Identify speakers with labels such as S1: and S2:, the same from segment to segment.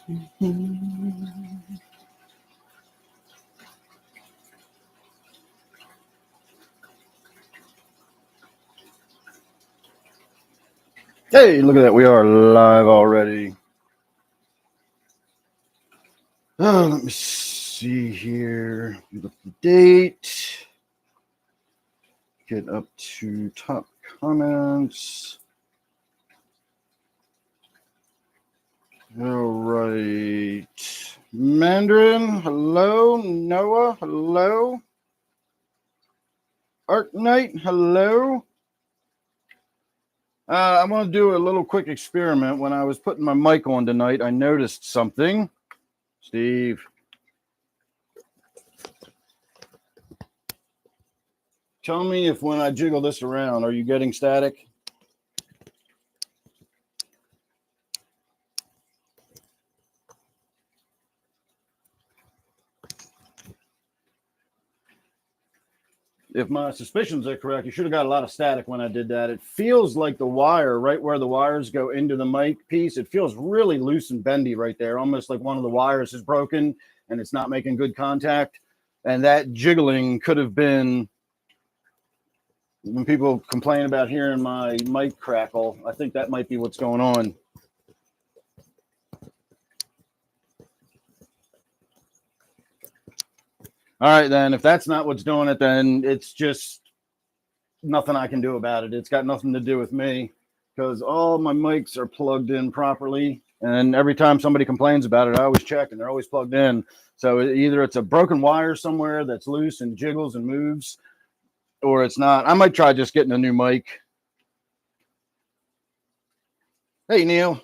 S1: Hey, look at that. We are live already. Let me see here. Look at the date. Get up to top comments. All right. Mandarin, hello. Noah, hello. Arc Knight, hello. I'm going to do a little quick experiment. When I was putting my mic on tonight, I noticed something. Steve. Tell me if when I jiggle this around, are you getting static? If my suspicions are correct, you should have got a lot of static when I did that. It feels like the wire, right where the wires go into the mic piece, it feels really loose and bendy right there, almost like one of the wires is broken and it's not making good contact. And that jiggling could have been, when people complain about hearing my mic crackle, I think that might be what's going on. All right, then, if that's not what's doing it, then it's just nothing I can do about it. It's got nothing to do with me because all my mics are plugged in properly. And every time somebody complains about it, I always check and they're always plugged in. So either it's a broken wire somewhere that's loose and jiggles and moves, or it's not. I might try just getting a new mic. Hey, Neil.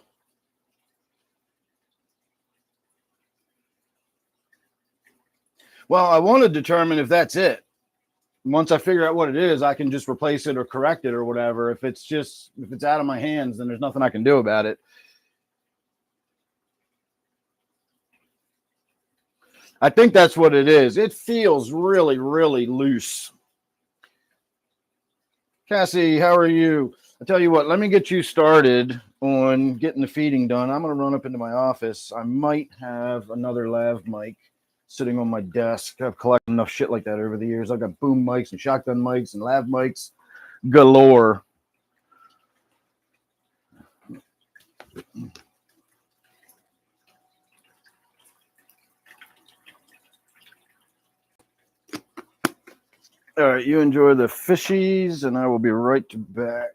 S1: Well, I want to determine if that's it. Once I figure out what it is, I can just replace it or correct it or whatever. If it's out of my hands, then there's nothing I can do about it. I think that's what it is. It feels really, really loose. Cassie, how are you? I tell you what, let me get you started on getting the feeding done. I'm going to run up into my office. I might have another lav mic sitting on my desk. I've collected enough shit like that over the years. I've got boom mics and shotgun mics and lav mics galore. All right, you enjoy the fishies, and I will be right back.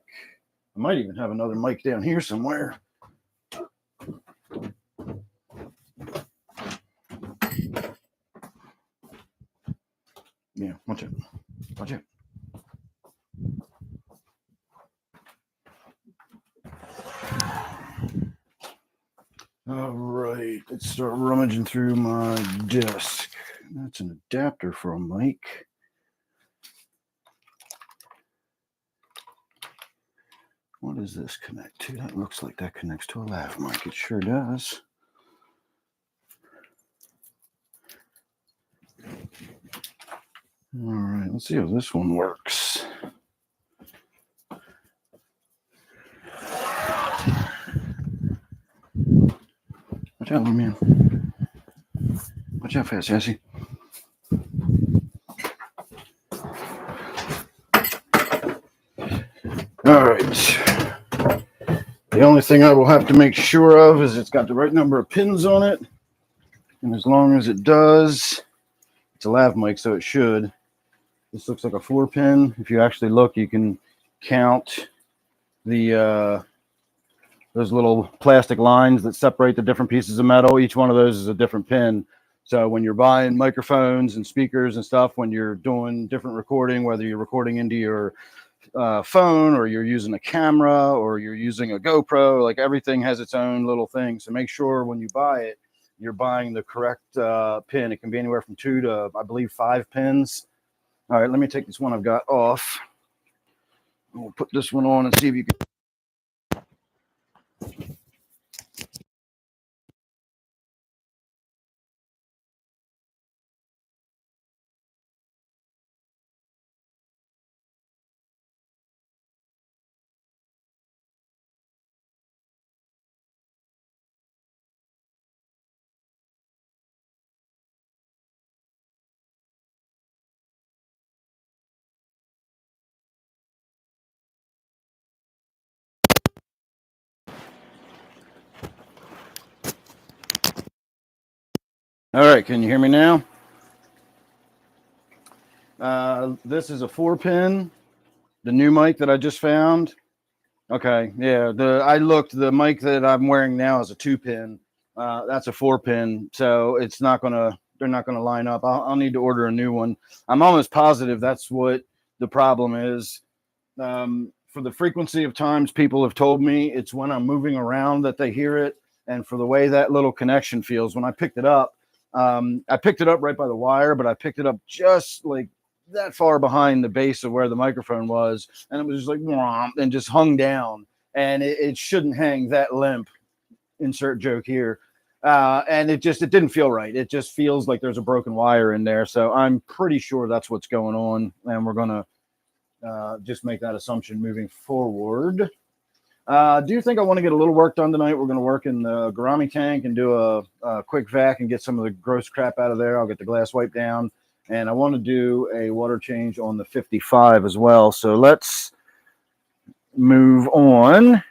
S1: I might even have another mic down here somewhere. Yeah, watch it. Watch it. All right, let's start rummaging through my desk. That's an adapter for a mic. What does this connect to? That looks like that connects to a lav mic. It sure does. All right, let's see how this one works. Watch out, little man. Watch out fast, Jesse. All right. The only thing I will have to make sure of is it's got the right number of pins on it. And as long as it does, it's a lav mic, so it should. This looks like a 4-pin. If you actually look, you can count the those little plastic lines that separate the different pieces of metal. Each one of those is a different pin. So when you're buying microphones and speakers and stuff, when you're doing different recording, whether you're recording into your phone or you're using a camera or you're using a GoPro, like everything has its own little thing. So make sure when you buy it, you're buying the correct pin. It can be anywhere from 2 to, I believe, 5 pins. All right, let me take this one I've got off. We'll put this one on and see if you can. All right, can you hear me now? This is a 4-pin, the new mic that I just found. Okay, yeah. The mic that I'm wearing now is a 2-pin. That's a 4-pin, so it's not gonna. They're not gonna line up. I'll need to order a new one. I'm almost positive that's what the problem is. For the frequency of times people have told me, it's when I'm moving around that they hear it, and for the way that little connection feels when I picked it up. I picked it up right by the wire, but I picked it up just like that far behind the base of where the microphone was, and it was just like and just hung down, and it shouldn't hang that limp. Insert joke here. And it didn't feel right. It just feels like there's a broken wire in there. So I'm pretty sure that's what's going on, and we're gonna just make that assumption moving forward. Do you think I want to get a little work done tonight? We're going to work in the gourami tank and do a quick vac and get some of the gross crap out of there. I'll get the glass wiped down, and I want to do a water change on the 55 as well. So let's move on.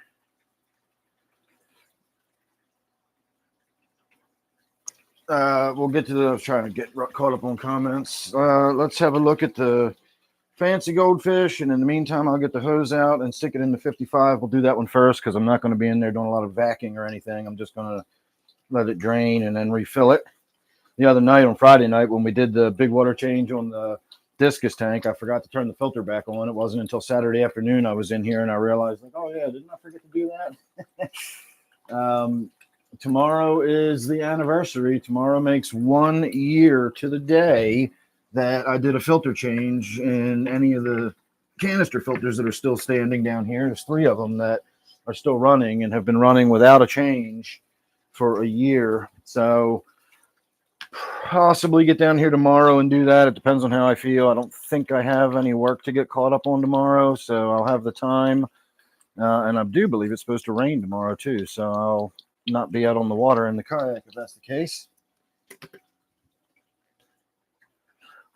S1: We'll get to the. I was trying to get caught up on comments. Let's have a look at the fancy goldfish, and in the meantime I'll get the hose out and stick it in the 55. We'll do that one first because I'm not going to be in there doing a lot of vacuuming or anything. I'm just going to let it drain and then refill it. The other night, on Friday night, when we did the big water change on the discus tank, I forgot to turn the filter back on. It wasn't until Saturday afternoon I was in here and I realized, like, oh yeah, didn't I forget to do that? Tomorrow is the anniversary. Tomorrow makes 1 year to the day that I did a filter change in any of the canister filters that are still standing down here. There's 3 of them that are still running and have been running without a change for a year. So possibly get down here tomorrow and do that. It depends on how I feel. I don't think I have any work to get caught up on tomorrow, so I'll have the time. And I do believe it's supposed to rain tomorrow too, so I'll not be out on the water in the kayak if that's the case.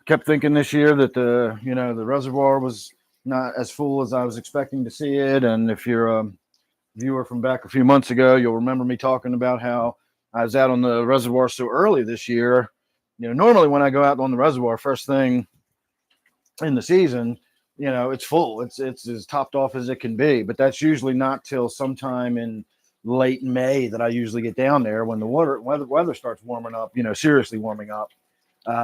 S1: Kept thinking this year that the reservoir was not as full as I was expecting to see it. And if you're a viewer from back a few months ago, you'll remember me talking about how I was out on the reservoir so early this year. Normally when I go out on the reservoir first thing in the season, it's full. It's as topped off as it can be. But that's usually not till sometime in late May that I usually get down there when the weather starts warming up, seriously warming up.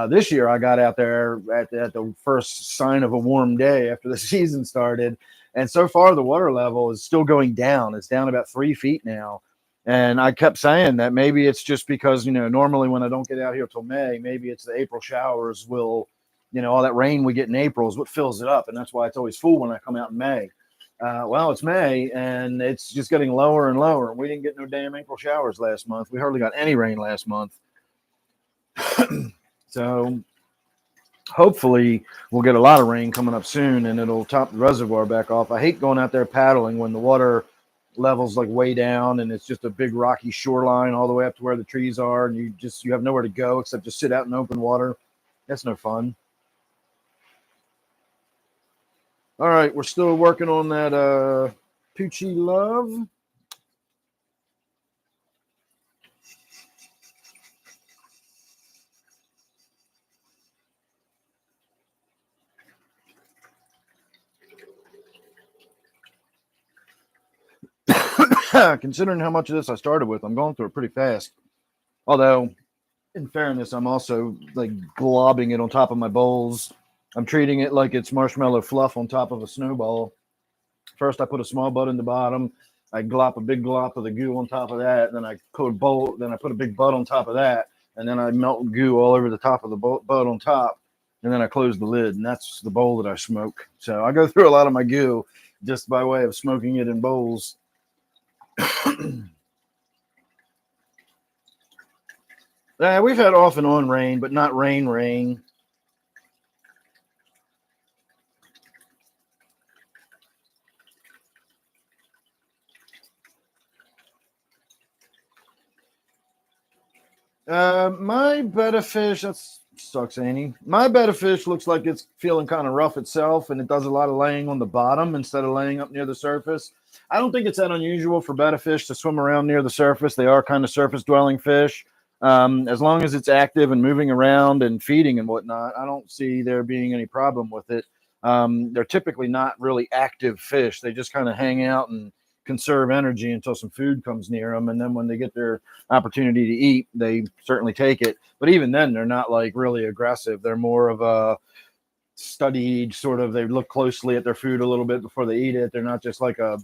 S1: This year I got out there at the first sign of a warm day after the season started. And so far the water level is still going down. It's down about 3 feet now. And I kept saying that maybe it's just because, normally when I don't get out here till May, maybe it's the April showers will, all that rain we get in April is what fills it up. And that's why it's always full when I come out in May. Well, it's May and it's just getting lower and lower. We didn't get no damn April showers last month. We hardly got any rain last month. So hopefully we'll get a lot of rain coming up soon and it'll top the reservoir back off. I hate going out there paddling when the water level's like way down and it's just a big rocky shoreline all the way up to where the trees are, and you have nowhere to go except just sit out in open water. That's no fun. All right, we're still working on that Poochie Love. Considering how much of this I started with, I'm going through it pretty fast. Although, in fairness, I'm also like globbing it on top of my bowls. I'm treating it like it's marshmallow fluff on top of a snowball. First, I put a small bud in the bottom. I glop a big glop of the goo on top of that. Then I put a big bud on top of that. And then I melt goo all over the top of the bud on top. And then I close the lid. And that's the bowl that I smoke. So I go through a lot of my goo just by way of smoking it in bowls. We've had off and on rain, but not rain. My Betta fish, that sucks, Annie. My Betta fish looks like it's feeling kind of rough itself, and it does a lot of laying on the bottom instead of laying up near the surface. I don't think it's that unusual for Betta fish to swim around near the surface. They are kind of surface-dwelling fish. As long as it's active and moving around and feeding and whatnot, I don't see there being any problem with it. They're typically not really active fish. They just kind of hang out and conserve energy until some food comes near them. And then when they get their opportunity to eat, they certainly take it. But even then, they're not like really aggressive. They're more of a studied sort of, they look closely at their food a little bit before they eat it. They're not just like a,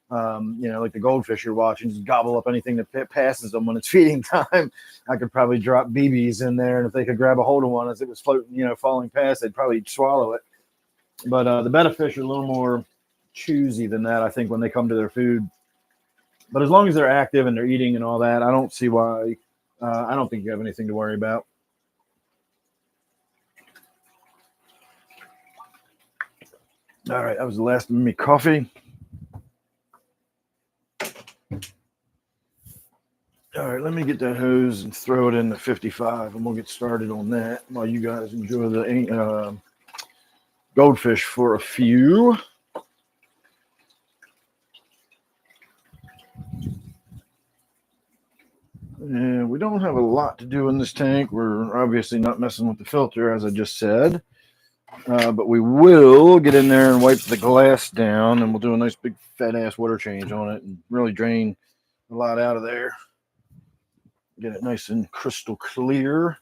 S1: like the goldfish you're watching, just gobble up anything that passes them when it's feeding time. I could probably drop BBs in there, and if they could grab a hold of one as it was floating, falling past, they'd probably swallow it. But the betta fish are a little more choosy than that, I think, when they come to their food. But as long as they're active and they're eating and all that, I don't see why. I don't think you have anything to worry about. All right, that was the last of me coffee. All right, let me get that hose and throw it in the 55, and we'll get started on that while you guys enjoy the goldfish for a few. And we don't have a lot to do in this tank. We're obviously not messing with the filter, as I just said. But we will get in there and wipe the glass down, and we'll do a nice big fat-ass water change on it and really drain a lot out of there. Get it nice and crystal clear,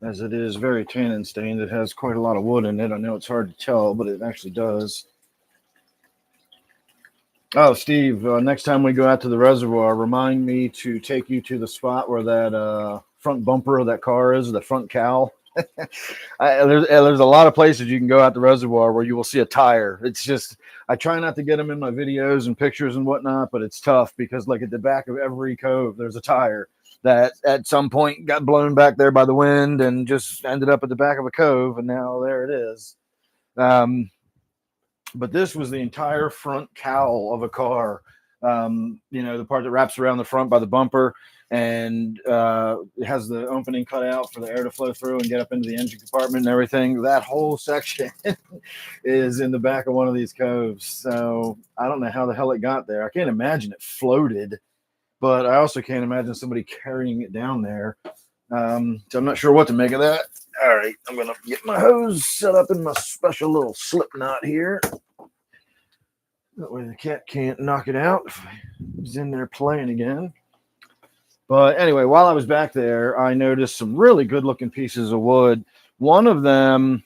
S1: as it is very tannin stained. It has quite a lot of wood in it. I know it's hard to tell, but it actually does. Oh, Steve, next time we go out to the reservoir, remind me to take you to the spot where that front bumper of that car is, the front cowl. There's a lot of places you can go out the reservoir where you will see a tire. It's just, I try not to get them in my videos and pictures and whatnot, but it's tough because like at the back of every cove, there's a tire that at some point got blown back there by the wind and just ended up at the back of a cove. And now there it is. But this was the entire front cowl of a car. The part that wraps around the front by the bumper, and it has the opening cut out for the air to flow through and get up into the engine compartment and everything. That whole section is in the back of one of these coves. So I don't know how the hell it got there. I can't imagine it floated, but I also can't imagine somebody carrying it down there. So I'm not sure what to make of that. All right, I'm going to get my hose set up in my special little slip knot here. That way the cat can't knock it out if he's in there playing again. But anyway, while I was back there, I noticed some really good looking pieces of wood. One of them,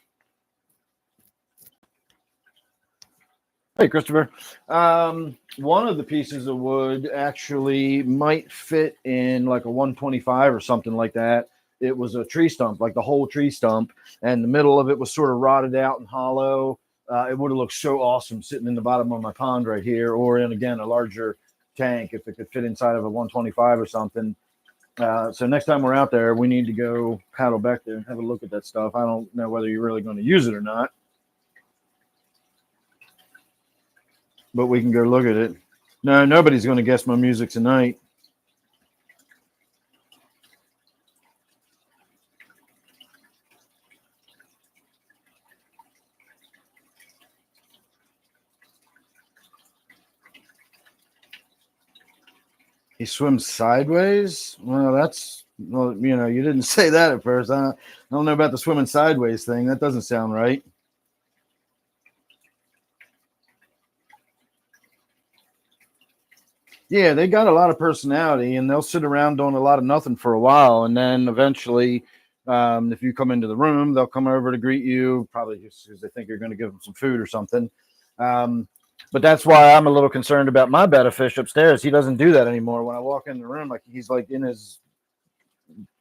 S1: hey, Christopher. One of the pieces of wood actually might fit in like a 125 or something like that. It was a tree stump, like the whole tree stump, and the middle of it was sort of rotted out and hollow. It would have looked so awesome sitting in the bottom of my pond right here, or in, again, a larger tank if it could fit inside of a 125 or something. So next time we're out there, we need to go paddle back there and have a look at that stuff. I don't know whether you're really going to use it or not, but we can go look at it. No, nobody's going to guess my music tonight. He swims sideways? Well, you didn't say that at first. I don't know about the swimming sideways thing. That doesn't sound right. Yeah, they got a lot of personality, and they'll sit around doing a lot of nothing for a while, and then eventually, if you come into the room, they'll come over to greet you, probably just because they think you're going to give them some food or something. But that's why I'm a little concerned about my betta fish upstairs. He doesn't do that anymore. When I walk in the room, like he's like in his,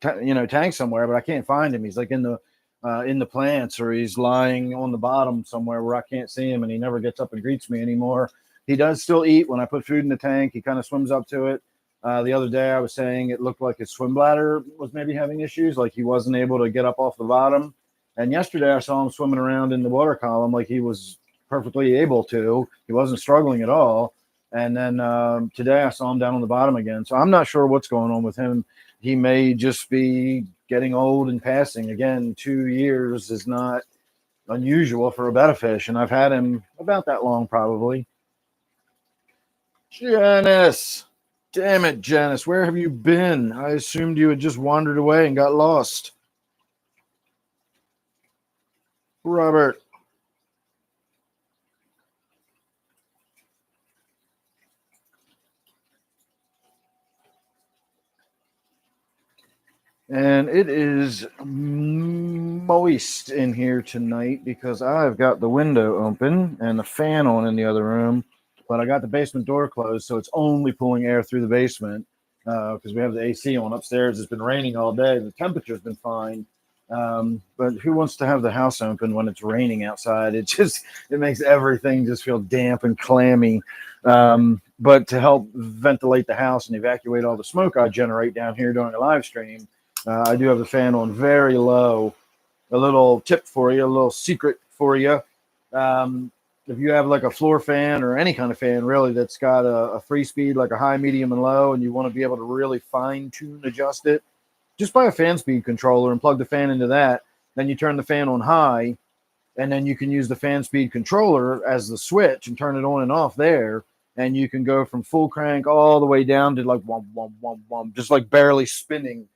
S1: tank somewhere, but I can't find him. He's like in the plants, or he's lying on the bottom somewhere where I can't see him, and he never gets up and greets me anymore. He does still eat when I put food in the tank. He kind of swims up to it. The other day I was saying it looked like his swim bladder was maybe having issues, like he wasn't able to get up off the bottom. And yesterday I saw him swimming around in the water column like he was perfectly able to. He wasn't struggling at all. And then today I saw him down on the bottom again. So I'm not sure what's going on with him. He may just be getting old and passing. Again, 2 years is not unusual for a betta fish, and I've had him about that long probably. Janice, Damn it, Janice. Where have you been? I assumed you had just wandered away and got lost. Robert. And it is moist in here tonight because I've got the window open and the fan on in the other room, but I got the basement door closed, so it's only pulling air through the basement because we have the AC on upstairs. It's been raining all day. The temperature's been fine, but who wants to have the house open when it's raining outside? It makes everything just feel damp and clammy. But to help ventilate the house and evacuate all the smoke I generate down here during a live stream, I do have the fan on very low. A little tip for you, a little secret for you. If you have like a floor fan or any kind of fan really that's got a free speed, like a high, medium, and low, and you want to be able to really fine tune adjust it, just buy a fan speed controller and plug the fan into that. Then you turn the fan on high, and then you can use the fan speed controller as the switch and turn it on and off there. And you can go from full crank all the way down to like wum, wum, wum, wum, just like barely spinning.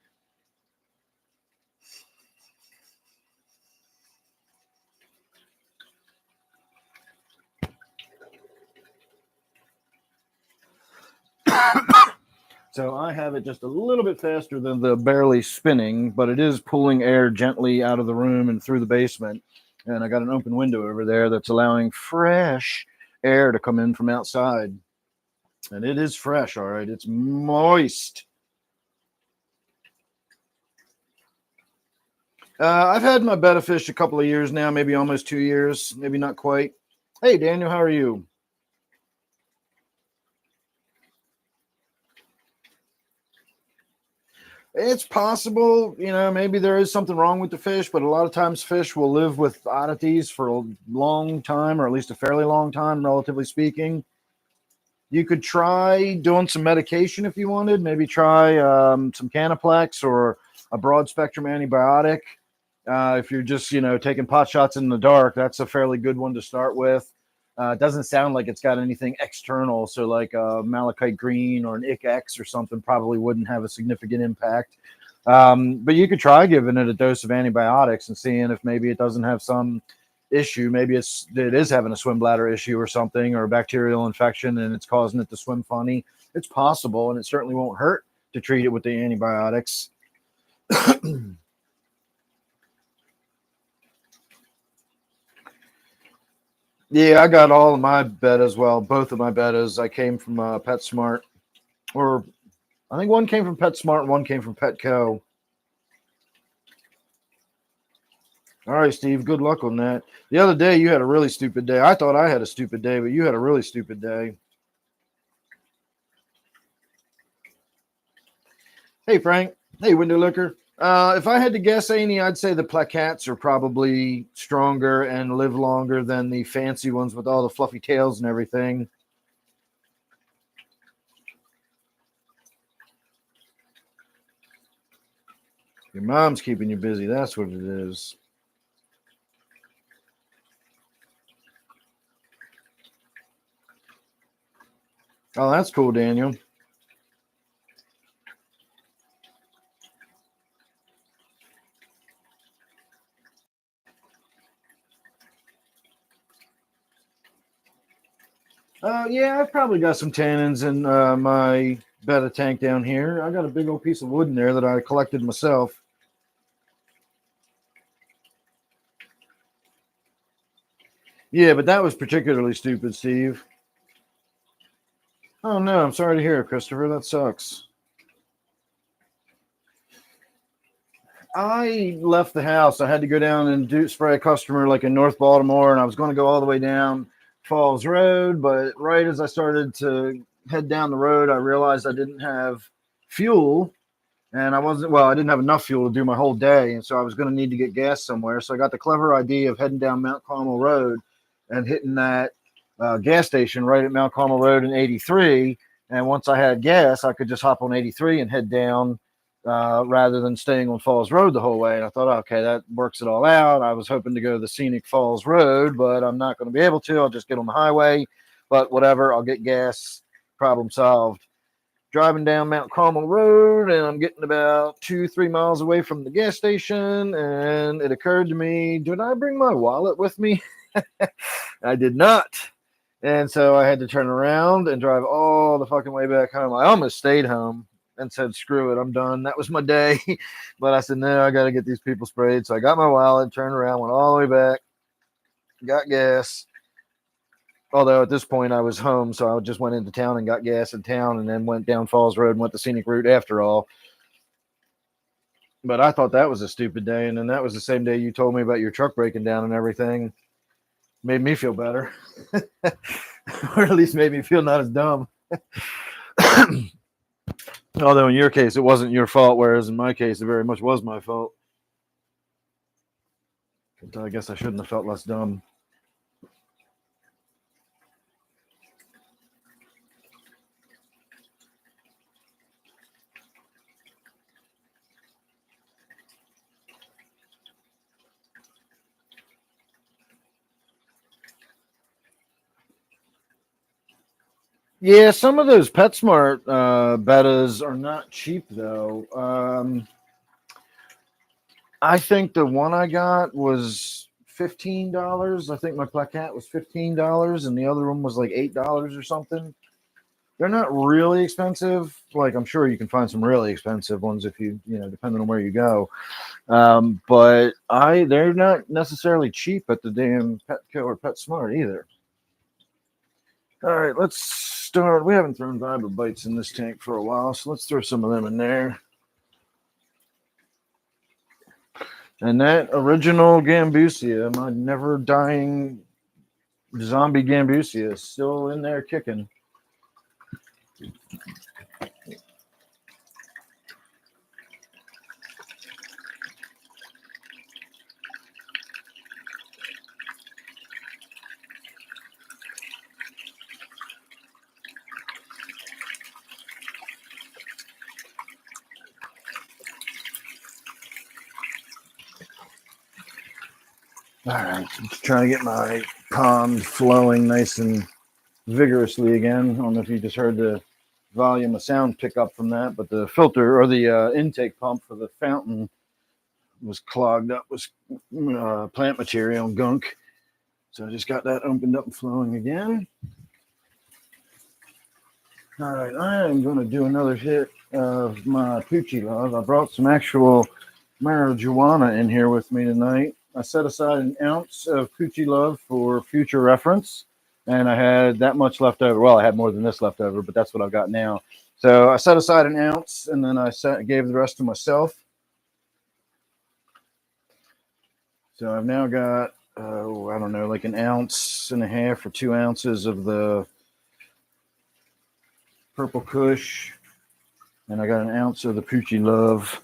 S1: So I have it just a little bit faster than the barely spinning, but it is pulling air gently out of the room and through the basement. And I got an open window over there that's allowing fresh air to come in from outside. And it is fresh, all right. It's moist. I've had my Betta fish a couple of years now, maybe almost 2 years, maybe not quite. Hey, Daniel, how are you? It's possible, maybe there is something wrong with the fish, but a lot of times fish will live with oddities for a long time, or at least a fairly long time, relatively speaking. You could try doing some medication if you wanted. Maybe try some Canaplex or a broad spectrum antibiotic. If you're just, taking pot shots in the dark, that's a fairly good one to start with. It doesn't sound like it's got anything external. So like malachite green or an IC-X or something probably wouldn't have a significant impact. But you could try giving it a dose of antibiotics and seeing if maybe it doesn't have some issue. Maybe it is having a swim bladder issue or something, or a bacterial infection, and it's causing it to swim funny. It's possible, and it certainly won't hurt to treat it with the antibiotics. Yeah, I got all of my Bettas. Well, both of my Bettas. I came from PetSmart, or I think one came from PetSmart and one came from Petco. All right, Steve, good luck on that. The other day, you had a really stupid day. I thought I had a stupid day, but you had a really stupid day. Hey, Frank. Hey, window licker. If I had to guess, Amy, I'd say the placats are probably stronger and live longer than the fancy ones with all the fluffy tails and everything. Your mom's keeping you busy. That's what it is. Oh, that's cool, Daniel. Yeah, I've probably got some tannins in my Betta tank down here. I got a big old piece of wood in there that I collected myself. Yeah, but that was particularly stupid, Steve. Oh, no, I'm sorry to hear it, Christopher. That sucks. I left the house. I had to go down and spray a customer like in North Baltimore, and I was going to go all the way down Falls Road, but right as I started to head down the road, I realized I didn't have fuel, and I didn't have enough fuel to do my whole day, and so I was going to need to get gas somewhere. So I got the clever idea of heading down Mount Carmel Road and hitting that gas station right at Mount Carmel Road in 83, and once I had gas, I could just hop on 83 and head down rather than staying on Falls Road the whole way. And I thought, okay, that works it all out. I was hoping to go to the scenic Falls Road, but I'm not going to be able to. I'll just get on the highway, but whatever, I'll get gas, problem solved.
S2: driving down Mount Carmel Road, and I'm getting about 2-3 miles away from the gas station, and it occurred to me, did I bring my wallet with me? I did not. And so I had to turn around and drive all the fucking way back home. I almost stayed home and said, screw it, I'm done. That was my day. But I said, no, I got to get these people sprayed. So I got my wallet, turned around, went all the way back, got gas. Although at this point I was home, so I just went into town and got gas in town and then went down Falls Road and went the scenic route after all. But I thought that was a stupid day. And then that was the same day you told me about your truck breaking down and everything. Made me feel better. Or at least made me feel not as dumb. Although in your case, it wasn't your fault, whereas in my case, it very much was my fault. But I guess I shouldn't have felt less dumb. Yeah, some of those PetSmart Bettas are not cheap, though. I think the one I got was $15. I think my plaquette was $15, and the other one was like $8 or something. They're not really expensive. Like, I'm sure you can find some really expensive ones if you depending on where you go. But they're not necessarily cheap at the damn Petco or PetSmart either. All right, let's start. We haven't thrown Vibra Bites in this tank for a while, so let's throw some of them in there. And that original Gambusia, my never dying zombie Gambusia, is still in there kicking. All right, just trying to get my pond flowing nice and vigorously again. I don't know if you just heard the volume of sound pick up from that, but the filter or the intake pump for the fountain was clogged up with plant material and gunk. So I just got that opened up and flowing again. All right, I am going to do another hit of my Poochie Love. I brought some actual marijuana in here with me tonight. I set aside an ounce of Poochie Love for future reference, and I had that much left over. Well, I had more than this left over, but that's what I've got now. So I set aside an ounce, and then I gave the rest to myself. So I've now got, I don't know, like an ounce and a half or 2 ounces of the Purple Kush, and I got an ounce of the Poochie Love.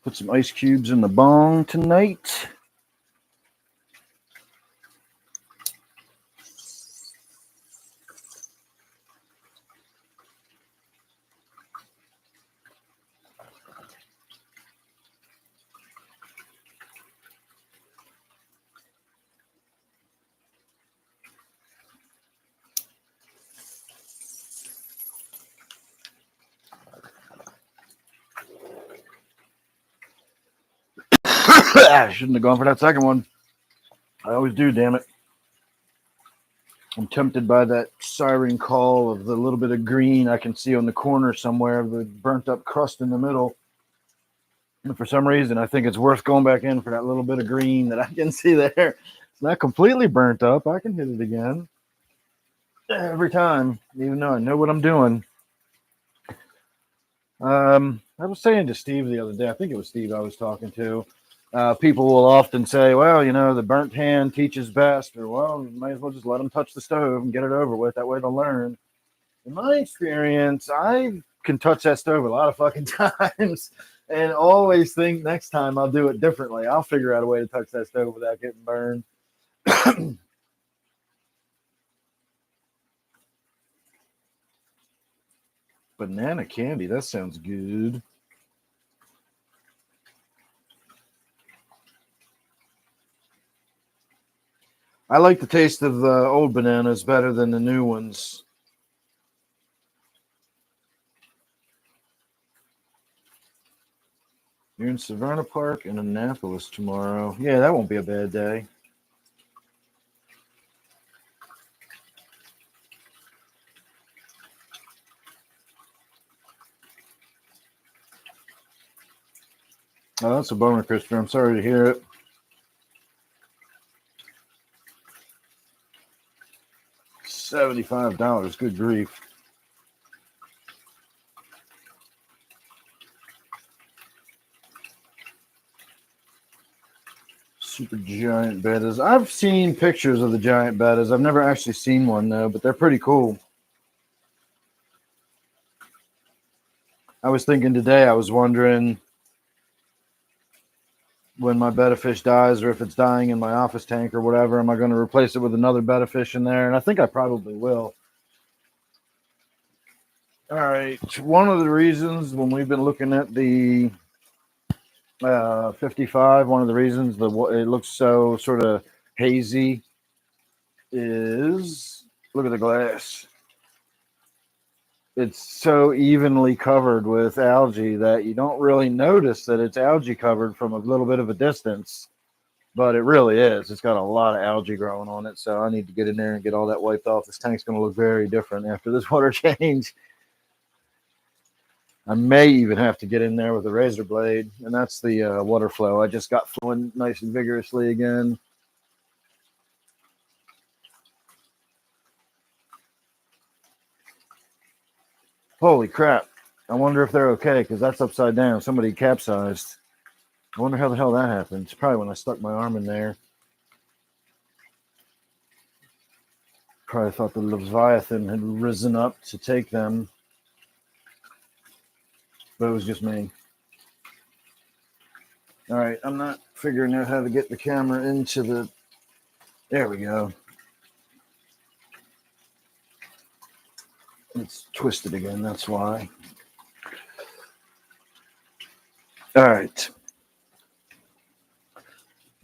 S2: Put some ice cubes in the bong tonight. I shouldn't have gone for that second one. I always do, damn it. I'm tempted by that siren call of the little bit of green I can see on the corner somewhere, the burnt up crust in the middle. And for some reason, I think it's worth going back in for that little bit of green that I can see there. It's not completely burnt up. I can hit it again every time, even though I know what I'm doing. I was saying to Steve the other day, I think it was Steve I was talking to, people will often say, well, the burnt hand teaches best, or, well, you might as well just let them touch the stove and get it over with. That way they'll learn. In my experience, I can touch that stove a lot of fucking times and always think next time I'll do it differently. I'll figure out a way to touch that stove without getting burned. Banana candy, that sounds good. I like the taste of the old bananas better than the new ones. You're in Savannah Park and Annapolis tomorrow. Yeah, that won't be a bad day. Oh, that's a bummer, Christopher. I'm sorry to hear it. $75. Good grief. Super giant bettas. I've seen pictures of the giant bettas. I've never actually seen one though, but they're pretty cool. I was thinking today, I was wondering when my betta fish dies, or if it's dying in my office tank or whatever, am I going to replace it with another betta fish in there? And I think I probably will. All right. One of the reasons when we've been looking at the 55, one of the reasons it looks so sort of hazy is, look at the glass. It's so evenly covered with algae that you don't really notice that it's algae covered from a little bit of a distance, but it really is. It's got a lot of algae growing on it, so I need to get in there and get all that wiped off. This tank's going to look very different after this water change. I may even have to get in there with a razor blade, and that's the water flow. I just got flowing nice and vigorously again. Holy crap. I wonder if they're okay, because that's upside down. Somebody capsized. I wonder how the hell that happened. It's probably when I stuck my arm in there. Probably thought the Leviathan had risen up to take them. But it was just me. All right, I'm not figuring out how to get the camera into the... There we go. It's twisted again, that's why. All right.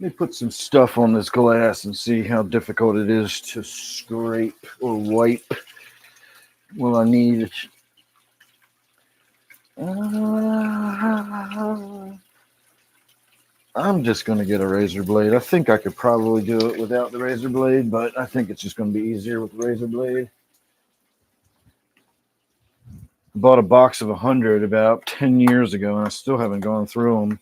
S2: Let me put some stuff on this glass and see how difficult it is to scrape or wipe. Will I need it? I'm just going to get a razor blade. I think I could probably do it without the razor blade, but I think it's just going to be easier with the razor blade. I bought a box of 100 about 10 years ago, and I still haven't gone through them.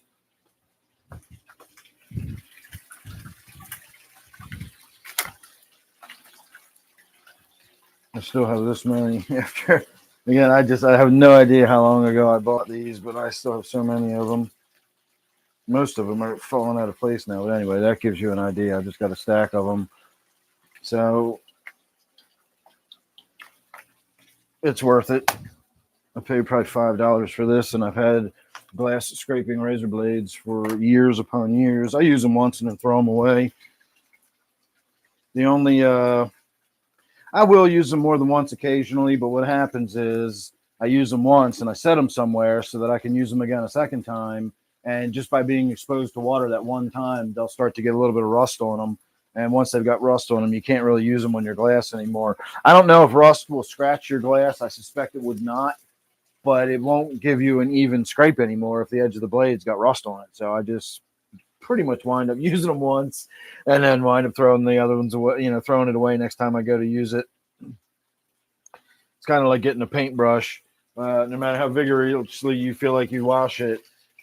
S2: I still have this many after. Again, I have no idea how long ago I bought these, but I still have so many of them. Most of them are falling out of place now. But anyway, that gives you an idea. I've just got a stack of them. So it's worth it. I paid probably $5 for this, and I've had glass scraping razor blades for years upon years. I use them once and then throw them away. The only I will use them more than once occasionally, but what happens is I use them once and I set them somewhere so that I can use them again a second time. And just by being exposed to water that one time, they'll start to get a little bit of rust on them. And once they've got rust on them, you can't really use them on your glass anymore. I don't know if rust will scratch your glass. I suspect it would not, but it won't give you an even scrape anymore if the edge of the blade's got rust on it. So I just pretty much wind up using them once and then wind up throwing the other ones away, throwing it away next time I go to use it. It's kind of like getting a paintbrush. No matter how vigorously you feel like you wash it,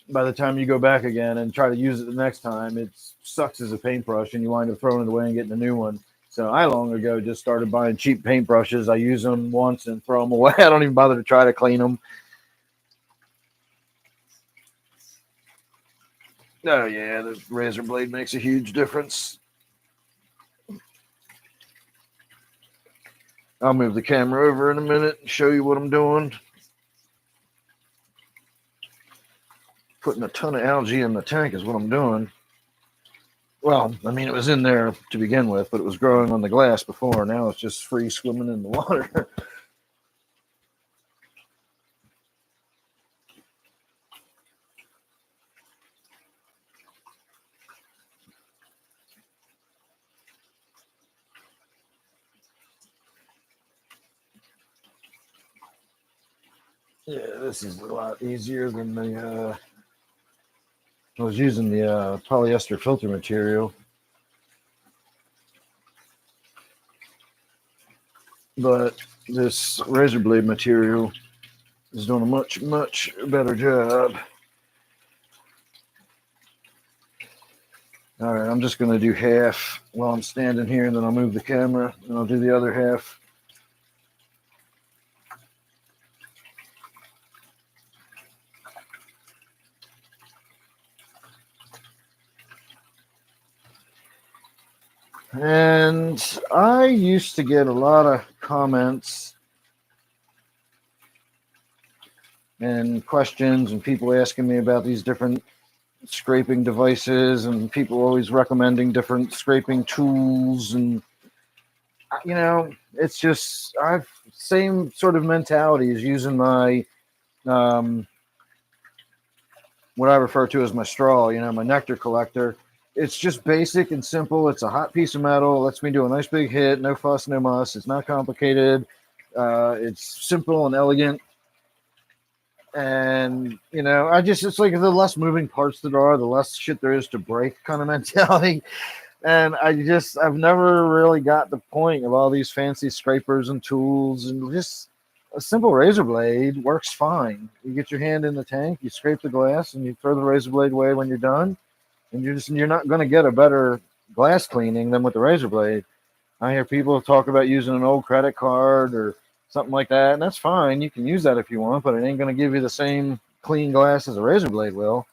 S2: by the time you go back again and try to use it the next time, it sucks as a paintbrush and you wind up throwing it away and getting a new one. So I long ago just started buying cheap paintbrushes. I use them once and throw them away. I don't even bother to try to clean them. Oh, yeah, the razor blade makes a huge difference. I'll move the camera over in a minute and show you what I'm doing. Putting a ton of algae in the tank is what I'm doing. Well, I mean, it was in there to begin with, but it was growing on the glass before. Now it's just free swimming in the water. Yeah, this is a lot easier than the I was using the polyester filter material, but this razor blade material is doing a much, much better job. All right, I'm just going to do half while I'm standing here, and then I'll move the camera, and I'll do the other half. And I used to get a lot of comments and questions and people asking me about these different scraping devices, and people always recommending different scraping tools. And it's just I've same sort of mentality as using my what I refer to as my straw, my nectar collector. It's just basic and simple. It's a hot piece of metal. Lets me do a nice big hit. No fuss, no muss. It's not complicated. It's simple and elegant. And it's like the less moving parts there are, the less shit there is to break kind of mentality. And I've never really got the point of all these fancy scrapers and tools, and just a simple razor blade works fine. You get your hand in the tank, you scrape the glass, and you throw the razor blade away when you're done. And you're not going to get a better glass cleaning than with the razor blade. I hear people talk about using an old credit card or something like that, and that's fine. You can use that if you want, but it ain't going to give you the same clean glass as a razor blade will.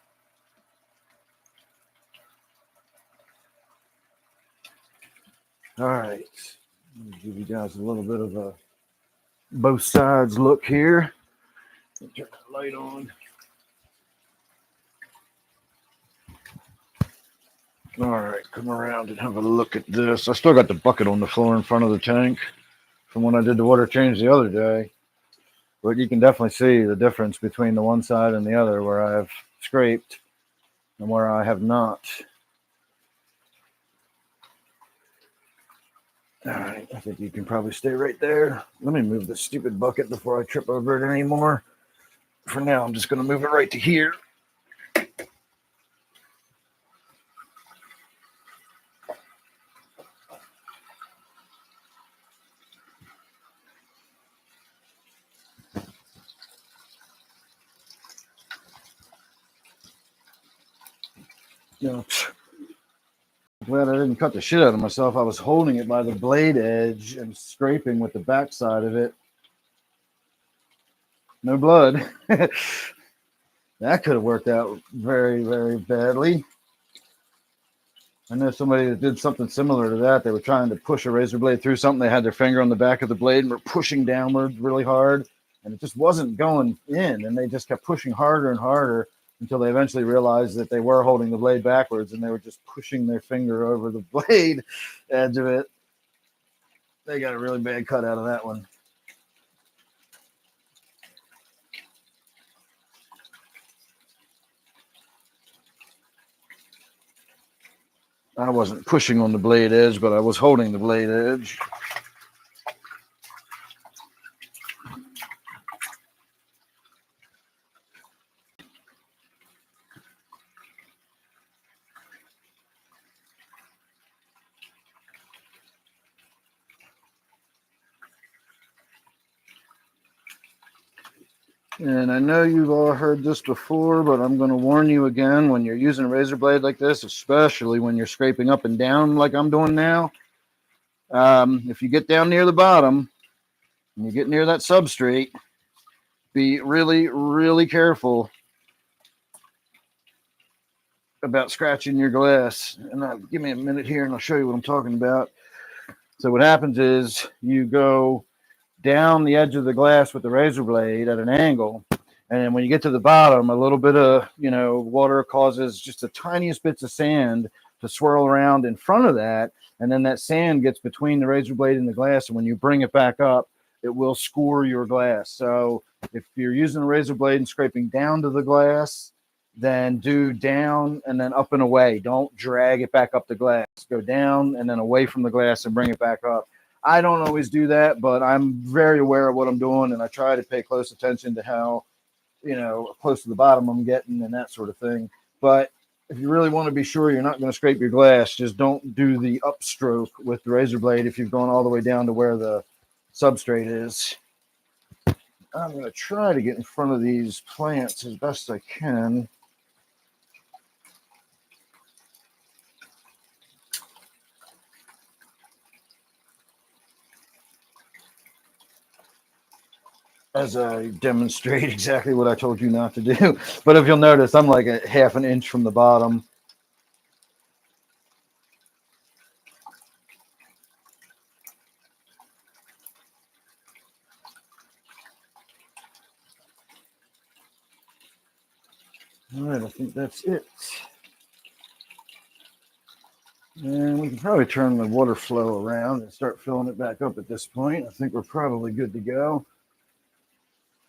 S2: All right, let me give you guys a little bit of a both sides look here. Turn that light on. All right, come around and have a look at this. I still got the bucket on the floor in front of the tank from when I did the water change the other day. But you can definitely see the difference between the one side and the other, where I have scraped and where I have not. All right, I think you can probably stay right there. Let me move this stupid bucket before I trip over it anymore. For now, I'm just going to move it right to here. Glad I didn't cut the shit out of myself. I was holding it by the blade edge and scraping with the back side of it. No blood. That could have worked out very, very badly. I know somebody that did something similar to that. They were trying to push a razor blade through something. They had their finger on the back of the blade and were pushing downward really hard, and it just wasn't going in. And they just kept pushing harder and harder until they eventually realized that they were holding the blade backwards, and they were just pushing their finger over the blade edge of it. They got a really bad cut out of that one. I wasn't pushing on the blade edge, but I was holding the blade edge. And I know you've all heard this before, but I'm going to warn you again, when you're using a razor blade like this, especially when you're scraping up and down like I'm doing now, if you get down near the bottom and you get near that substrate, be really, really careful about scratching your glass. And give me a minute here and I'll show you what I'm talking about. So what happens is you go down the edge of the glass with the razor blade at an angle, and then when you get to the bottom, a little bit of water causes just the tiniest bits of sand to swirl around in front of that, and then that sand gets between the razor blade and the glass, and when you bring it back up, it will score your glass. So if you're using a razor blade and scraping down to the glass, then do down and then up and away. Don't drag it back up the glass. Go down and then away from the glass and bring it back up. I don't always do that, but I'm very aware of what I'm doing, and I try to pay close attention to how, close to the bottom I'm getting and that sort of thing. But if you really want to be sure you're not going to scrape your glass, just don't do the upstroke with the razor blade if you've gone all the way down to where the substrate is. I'm going to try to get in front of these plants as best I can. As I demonstrate exactly what I told you not to do. But if you'll notice, I'm like a half an inch from the bottom. All right, I think that's it. And we can probably turn the water flow around and start filling it back up at this point. I think we're probably good to go.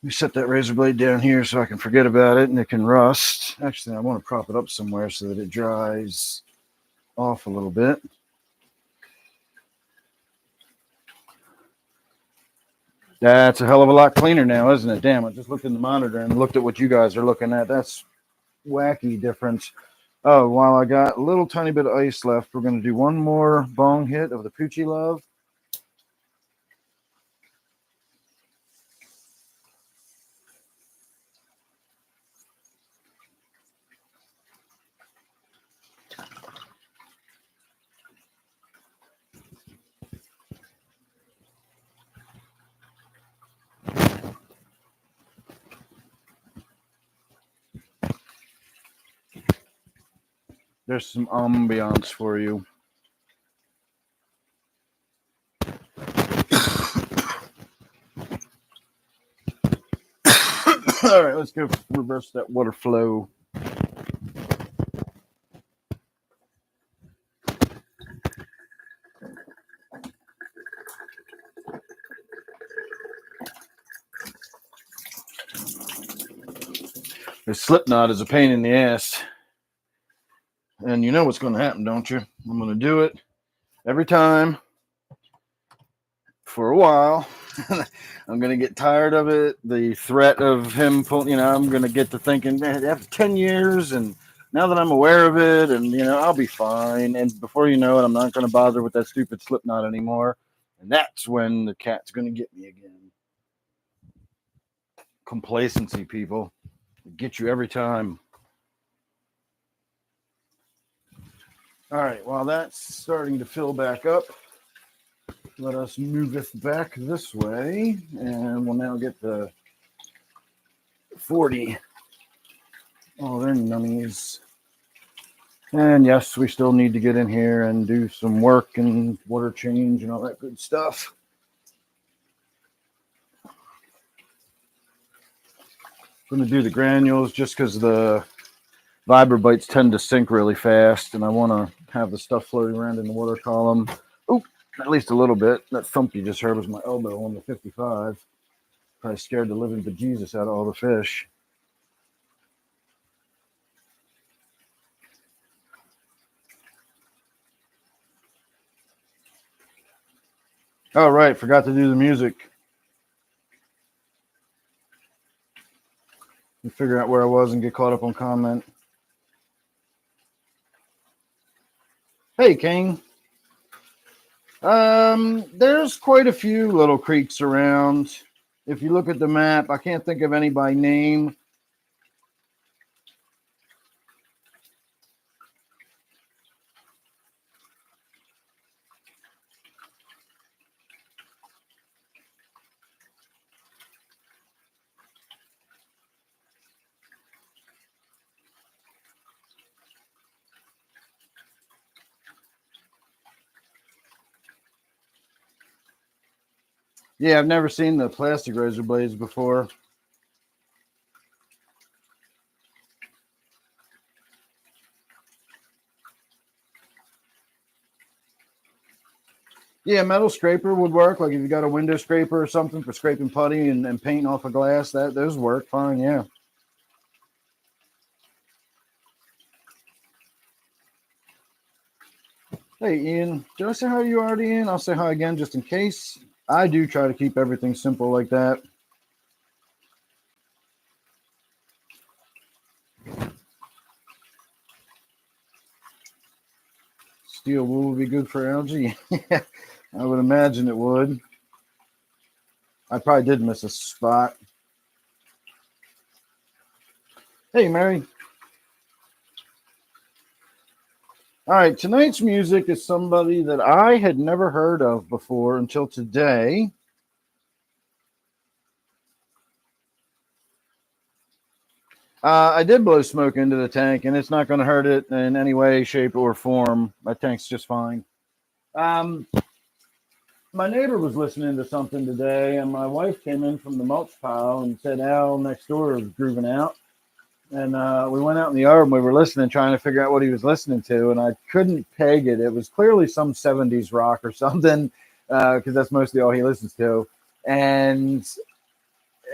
S2: Let me set that razor blade down here so I can forget about it and it can rust. Actually, I want to prop it up somewhere so that it dries off a little bit. That's a hell of a lot cleaner now, isn't it? Damn, I just looked in the monitor and looked at what you guys are looking at. That's wacky difference. Oh, while I got a little tiny bit of ice left, we're going to do one more bong hit of the Poochie Love. There's some ambiance for you. All right, let's go reverse that water flow. This slip knot is a pain in the ass. And you know what's going to happen, don't you? I'm going to do it every time for a while. I'm going to get tired of it. The threat of him pulling, I'm going to get to thinking, man, after 10 years, and now that I'm aware of it, and, I'll be fine. And before you know it, I'm not going to bother with that stupid slip knot anymore. And that's when the cat's going to get me again. Complacency, people. It gets you every time. All right, while that's starting to fill back up, let us move it back this way, and we'll now get the 40. Oh, they're nummies. And yes, we still need to get in here and do some work and water change and all that good stuff. I'm going to do the granules just because the vibrobites tend to sink really fast, and I want to have the stuff floating around in the water column. Oh, at least a little bit. That thump you just heard was my elbow on the 55. Probably scared the living bejesus out of all the fish. Oh, right. Forgot to do the music. And figure out where I was and get caught up on comment. Hey, King. There's quite a few little creeks around. If you look at the map, I can't think of any by name. Yeah, I've never seen the plastic razor blades before. Yeah, metal scraper would work. Like if you got a window scraper or something for scraping putty and painting off a glass, those work fine, yeah. Hey, Ian, did I say hi to you already, Ian? I'll say hi again just in case. I do try to keep everything simple like that.
S1: steel wool would be good for algae. I would imagine it would. I probably did miss a spot. Hey, Mary. All right, tonight's music is somebody that I had never heard of before until today. I did blow smoke into the tank, and it's not going to hurt it in any way, shape, or form. My tank's just fine. My neighbor was listening to something today, and my wife came in from the mulch pile and said Al next door was grooving out. And we went out in the yard and we were listening, trying to figure out what he was listening to, and I couldn't peg it. It was clearly some 70s rock or something, because that's mostly all he listens to. And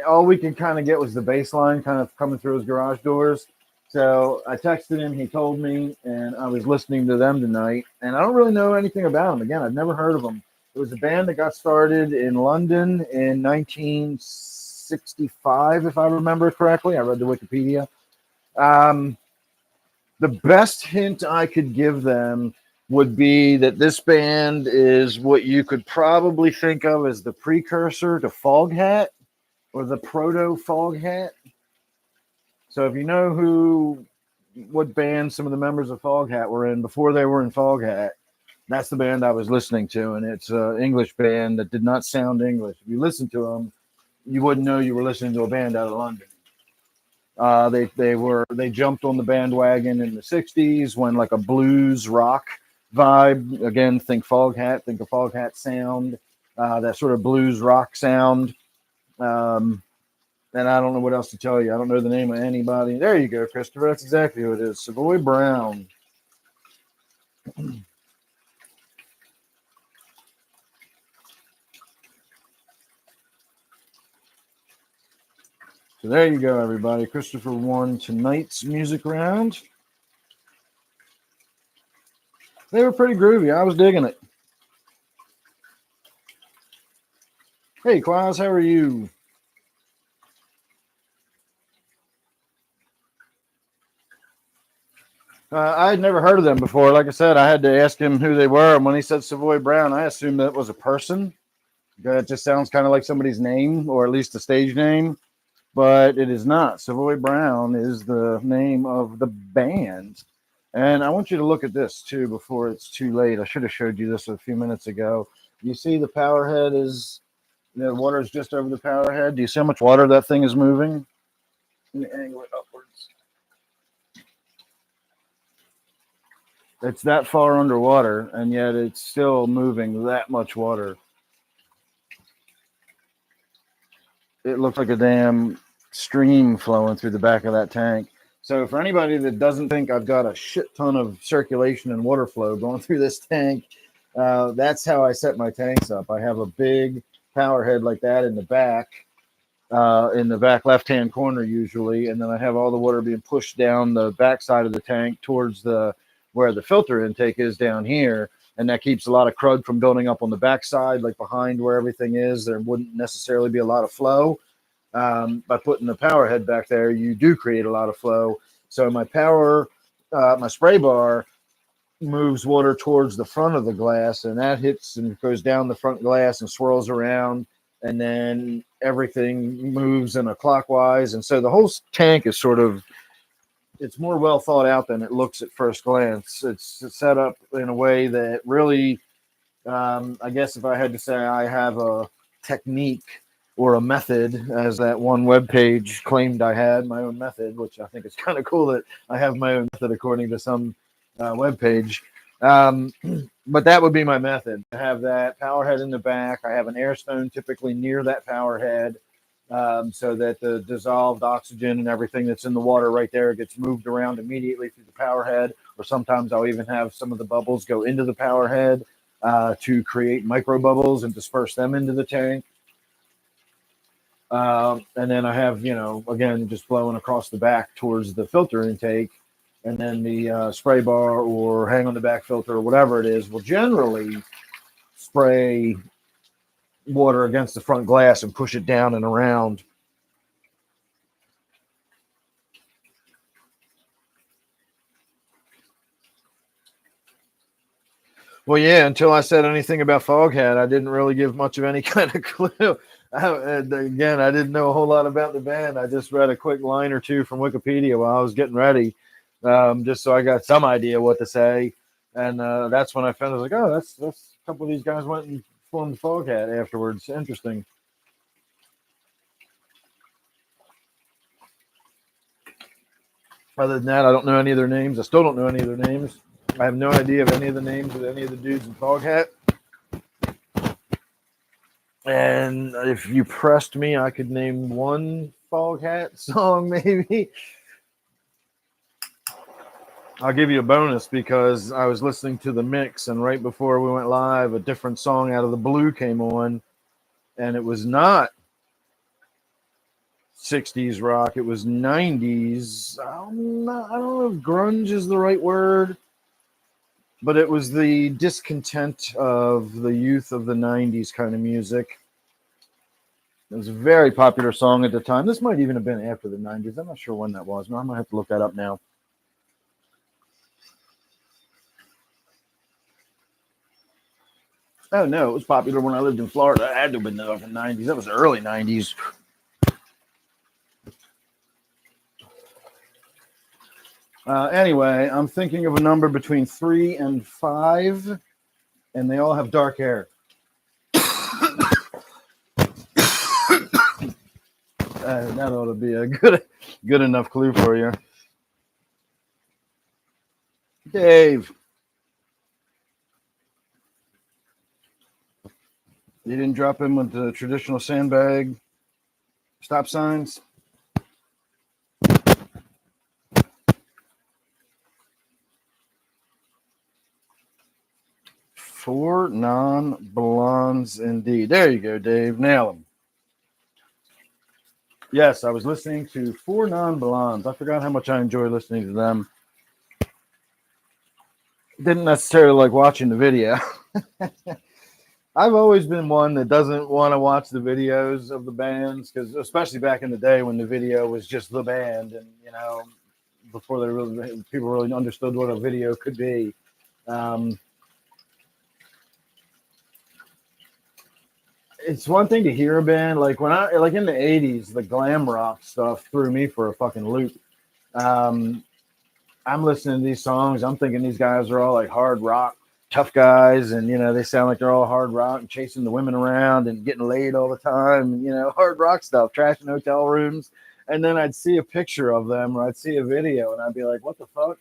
S1: all we could kind of get was the bass line kind of coming through his garage doors. So I texted him, he told me, and I was listening to them tonight. And I don't really know anything about them. Again, I've never heard of them. It was a band that got started in London in 1965, if I remember correctly. I read the Wikipedia. The best hint I could give them would be that this band is what you could probably think of as the precursor to Foghat, or the proto Foghat. So if you know what band some of the members of Foghat were in before they were in Foghat, that's the band I was listening to, and it's an English band that did not sound English. If you listen to them, you wouldn't know you were listening to a band out of London. They jumped on the bandwagon in the 60s when like a blues rock vibe. Again, think Foghat, think of Foghat sound, that sort of blues rock sound. And I don't know what else to tell you. I don't know the name of anybody. There you go, Christopher. That's exactly who it is. Savoy Brown. So there you go, everybody. Christopher won tonight's music round. They were pretty groovy. I was digging it. Hey, Quaz, how are you? I had never heard of them before. Like I said, I had to ask him who they were. And when he said Savoy Brown, I assumed that was a person. That just sounds kind of like somebody's name, or at least a stage name. But it is not. Savoy Brown is the name of the band. And I want you to look at this, too, before it's too late. I should have showed you this a few minutes ago. You see the power head is, the water is just over the power head. Do you see how much water that thing is moving? Let me angle it upwards. It's that far underwater, and yet it's still moving that much water. It looks like a damn stream flowing through the back of that tank. So for anybody that doesn't think I've got a shit ton of circulation and water flow going through this tank, that's how I set my tanks up. I have a big power head like that in the back left-hand corner usually, and then I have all the water being pushed down the back side of the tank towards where the filter intake is down here, and that keeps a lot of crud from building up on the back side, like behind where everything is. There wouldn't necessarily be a lot of flow. By putting the power head back there, you do create a lot of flow. So my spray bar moves water towards the front of the glass, and that hits and goes down the front glass and swirls around, and then everything moves in a clockwise. And so the whole tank is it's more well thought out than it looks at first glance. It's set up in a way that really, I guess if I had to say I have a technique or a method, as that one web page claimed I had my own method, which I think is kind of cool that I have my own method according to some web page. But that would be my method. I have that power head in the back. I have an air stone typically near that power head, so that the dissolved oxygen and everything that's in the water right there gets moved around immediately through the power head. Or sometimes I'll even have some of the bubbles go into the power head to create micro bubbles and disperse them into the tank. And then I have, again, just blowing across the back towards the filter intake. And then the spray bar or hang on the back filter or whatever it is will generally spray water against the front glass and push it down and around.
S2: Well, yeah, until I said anything about Foghat, I didn't really give much of any kind of clue. And again, I didn't know a whole lot about the band. I just read a quick line or two from Wikipedia while I was getting ready, just so I got some idea what to say. And that's when I found I was like, oh, that's a couple of these guys went and formed Foghat afterwards. Interesting. Other than that, I don't know any of their names. I still don't know any of their names. I have no idea of any of the names of any of the dudes in Foghat. And if you pressed me, I could name one Foghat song, maybe. I'll give you a bonus because I was listening to the mix, and right before we went live, a different song out of the blue came on, and it was not 60s rock. It was 90s. I don't know if grunge is the right word, but it was the discontent of the youth of the 90s kind of music. It was a very popular song at the time. This might even have been after the 90s. I'm not sure when that was. No, I might have to look that up now. Oh, no, it was popular when I lived in Florida. It had to have been the 90s. That was the early 90s. Anyway, I'm thinking of a number between 3 and 5, and they all have dark hair. That ought to be a good enough clue for you. Dave. You didn't drop in with the traditional sandbag stop signs? Four non-blondes indeed. There you go, Dave. Nail them. Yes, I was listening to Four Non-Blondes. I forgot how much I enjoy listening to them. Didn't necessarily like watching the video. I've always been one that doesn't want to watch the videos of the bands, because especially back in the day when the video was just the band, and before people really understood what a video could be. It's one thing to hear a band like in the 80s, the glam rock stuff threw me for a fucking loop. I'm listening to these songs. I'm thinking these guys are all like hard rock tough guys, and they sound like they're all hard rock and chasing the women around and getting laid all the time, hard rock stuff, trashing hotel rooms. And then I'd see a picture of them, or I'd see a video, and I'd be like, what the fuck?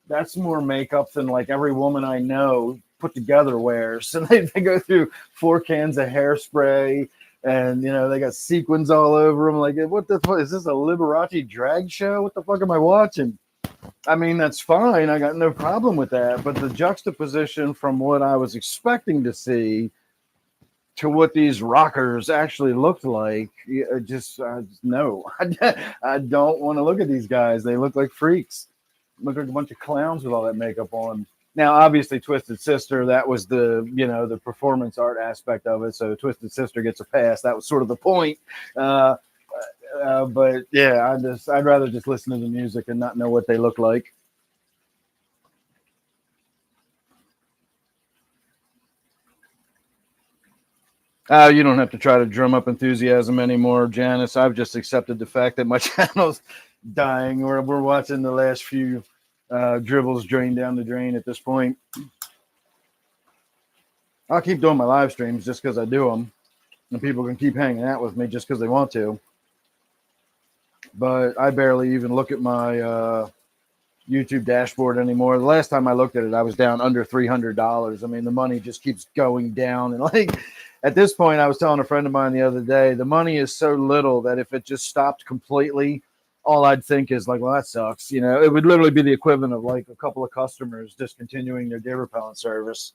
S2: That's more makeup than like every woman I know put together wears. And they go through 4 cans of hairspray, and they got sequins all over them. Like, what the fuck is this, a Liberace drag show? What the fuck am I watching? I mean, that's fine. I got no problem with that. But the juxtaposition from what I was expecting to see to what these rockers actually looked like, no. I don't want to look at these guys. They look like freaks. Look like a bunch of clowns with all that makeup on. Now, obviously, Twisted Sister, that was the performance art aspect of it. So Twisted Sister gets a pass. That was sort of the point. But yeah, I'd rather just listen to the music and not know what they look like. You don't have to try to drum up enthusiasm anymore, Janice. I've just accepted the fact that my channel's dying. We're watching the last few dribbles drain down the drain at this point. I'll keep doing my live streams just because I do them, and people can keep hanging out with me just because they want to. But I barely even look at my YouTube dashboard anymore. The last time I looked at it, I was down under $300. I mean, the money just keeps going down. And like at this point, I was telling a friend of mine the other day, the money is so little that if it just stopped completely, all I'd think is like, well, that sucks. It would literally be the equivalent of like a couple of customers discontinuing their deer repellent service.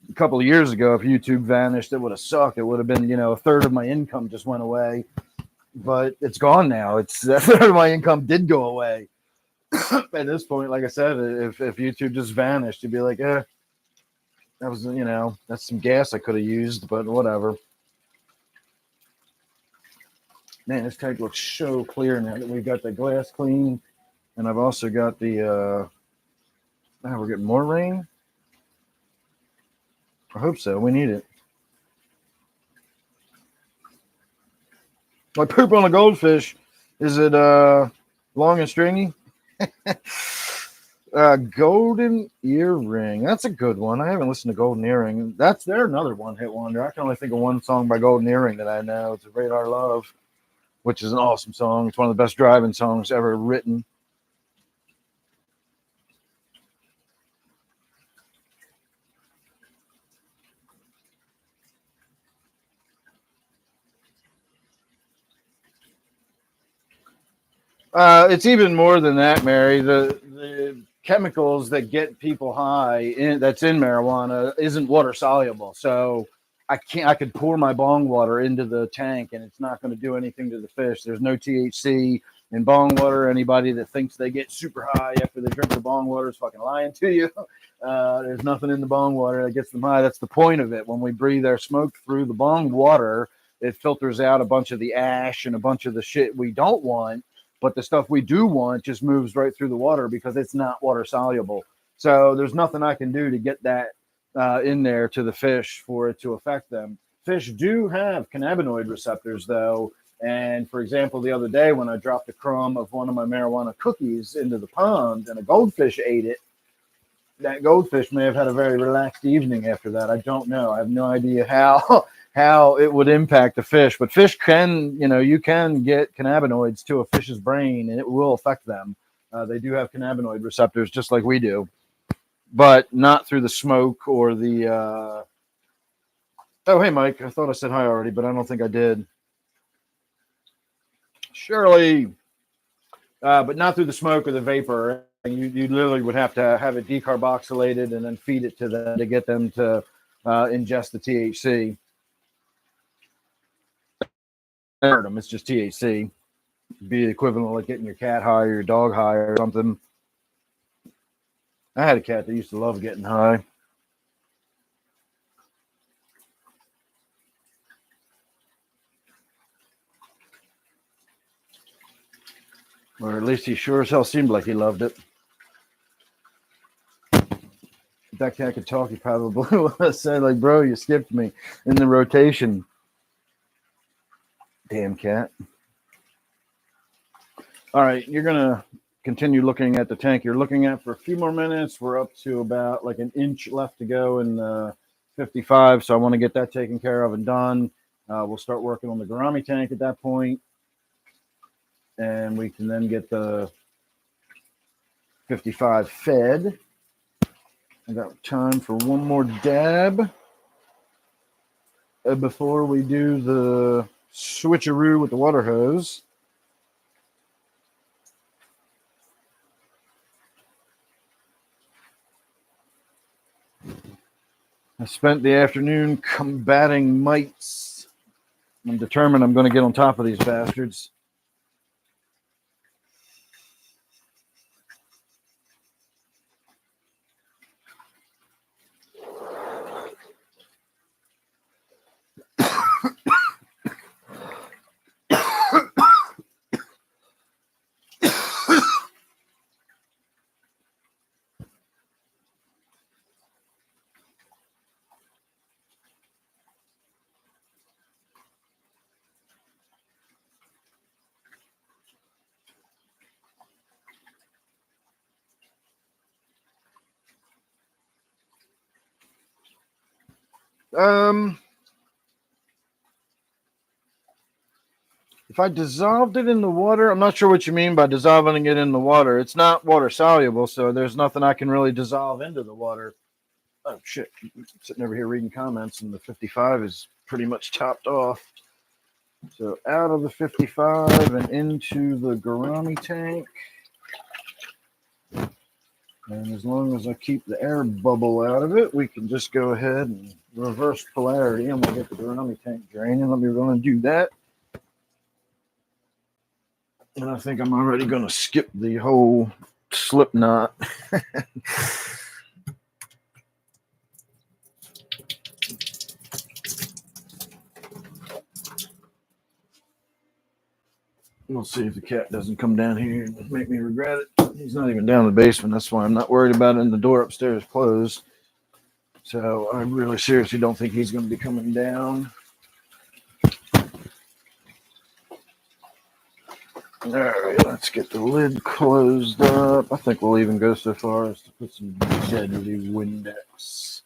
S2: A couple of years ago, if YouTube vanished, it would have sucked. It would have been, a third of my income just went away. But it's gone now. It's a third of my income did go away. At this point, like I said, if YouTube just vanished, you'd be like, that was, that's some gas I could have used, but whatever.
S1: Man, this tank looks so clear now that we've got the glass clean. And I've also got the, we're getting more rain. I hope so. We need it. My poop on a goldfish. Is it long and stringy? Golden Earring. That's a good one. I haven't listened to Golden Earring. They're another one-hit wonder. I can only think of one song by Golden Earring that I know. It's Radar Love, which is an awesome song. It's one of the best driving songs ever written. It's even more than that, Mary. The chemicals that get people high that's in marijuana isn't water soluble. So I could pour my bong water into the tank and it's not going to do anything to the fish. There's no THC in bong water. Anybody that thinks they get super high after they drink the bong water is fucking lying to you. There's nothing in the bong water that gets them high. That's the point of it. When we breathe our smoke through the bong water, it filters out a bunch of the ash and a bunch of the shit we don't want. But the stuff we do want just moves right through the water because it's not water soluble. So there's nothing I can do to get that in there to the fish for it to affect them. Fish do have cannabinoid receptors, though. And for example, the other day when I dropped a crumb of one of my marijuana cookies into the pond and a goldfish ate it, that goldfish may have had a very relaxed evening after that. I don't know. I have no idea how it would impact the fish, but fish can, you can get cannabinoids to a fish's brain and it will affect them. They do have cannabinoid receptors just like we do, but not through the smoke or the, oh, hey, Mike, I thought I said hi already, but I don't think I did. Shirley, but not through the smoke or the vapor. You literally would have to have it decarboxylated and then feed it to them to get them to ingest the THC. It's just THC. It'd be equivalent like getting your cat high or your dog high or something. I had a cat that used to love getting high. Or at least he sure as hell seemed like he loved it. If that cat could talk, he probably would have said, like, bro, you skipped me in the rotation. Damn cat. All right, you're going to continue looking at the tank you're looking at for a few more minutes. We're up to about like an inch left to go in 55, so I want to get that taken care of and done. We'll start working on the gourami tank at that point, and we can then get the 55 fed. I got time for one more dab before we do the switcheroo with the water hose. I spent the afternoon combating mites. I'm determined I'm going to get on top of these bastards. If I dissolved it in the water, I'm not sure what you mean by dissolving it in the water. It's not water soluble, so there's nothing I can really dissolve into the water. Oh, shit. I'm sitting over here reading comments, and the 55 is pretty much topped off. So out of the 55 and into the gourami tank. And as long as I keep the air bubble out of it, we can just go ahead and reverse polarity, and we'll get the gourami tank draining. Let me go and do that. And I think I'm already going to skip the whole slip knot.
S2: We'll see if the cat doesn't come down here and make me regret it. He's not even down in the basement. That's why I'm not worried about it. And the door upstairs closed. So I really seriously don't think he's going to be coming down. All right, let's get the lid closed up. I think we'll even go so far as to put some deadly Windex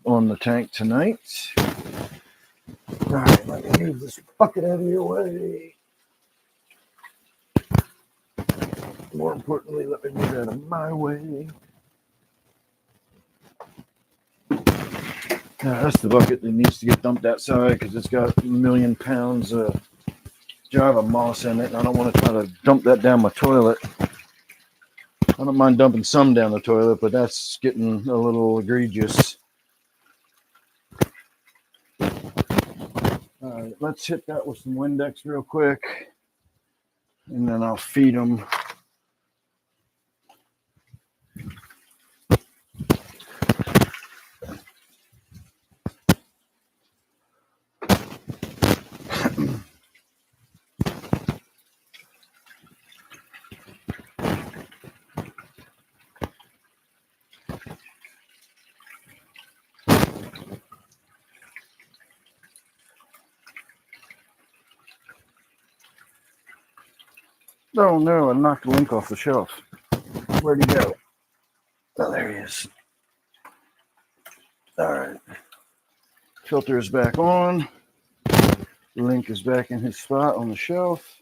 S2: on the tank tonight. All right, let me move this bucket out of your way. More importantly, let me move it out of my way. Now, that's the bucket that needs to get dumped outside because it's got a million pounds of Java moss in it, and I don't want to try to dump that down my toilet. I don't mind dumping some down the toilet, but that's getting a little egregious. All right, let's hit that with some Windex real quick, and then I'll feed them. Oh no, I knocked the link off the shelf. Where'd he go? Oh, there he is. All right. Filter is back on. Link is back in his spot on the shelf.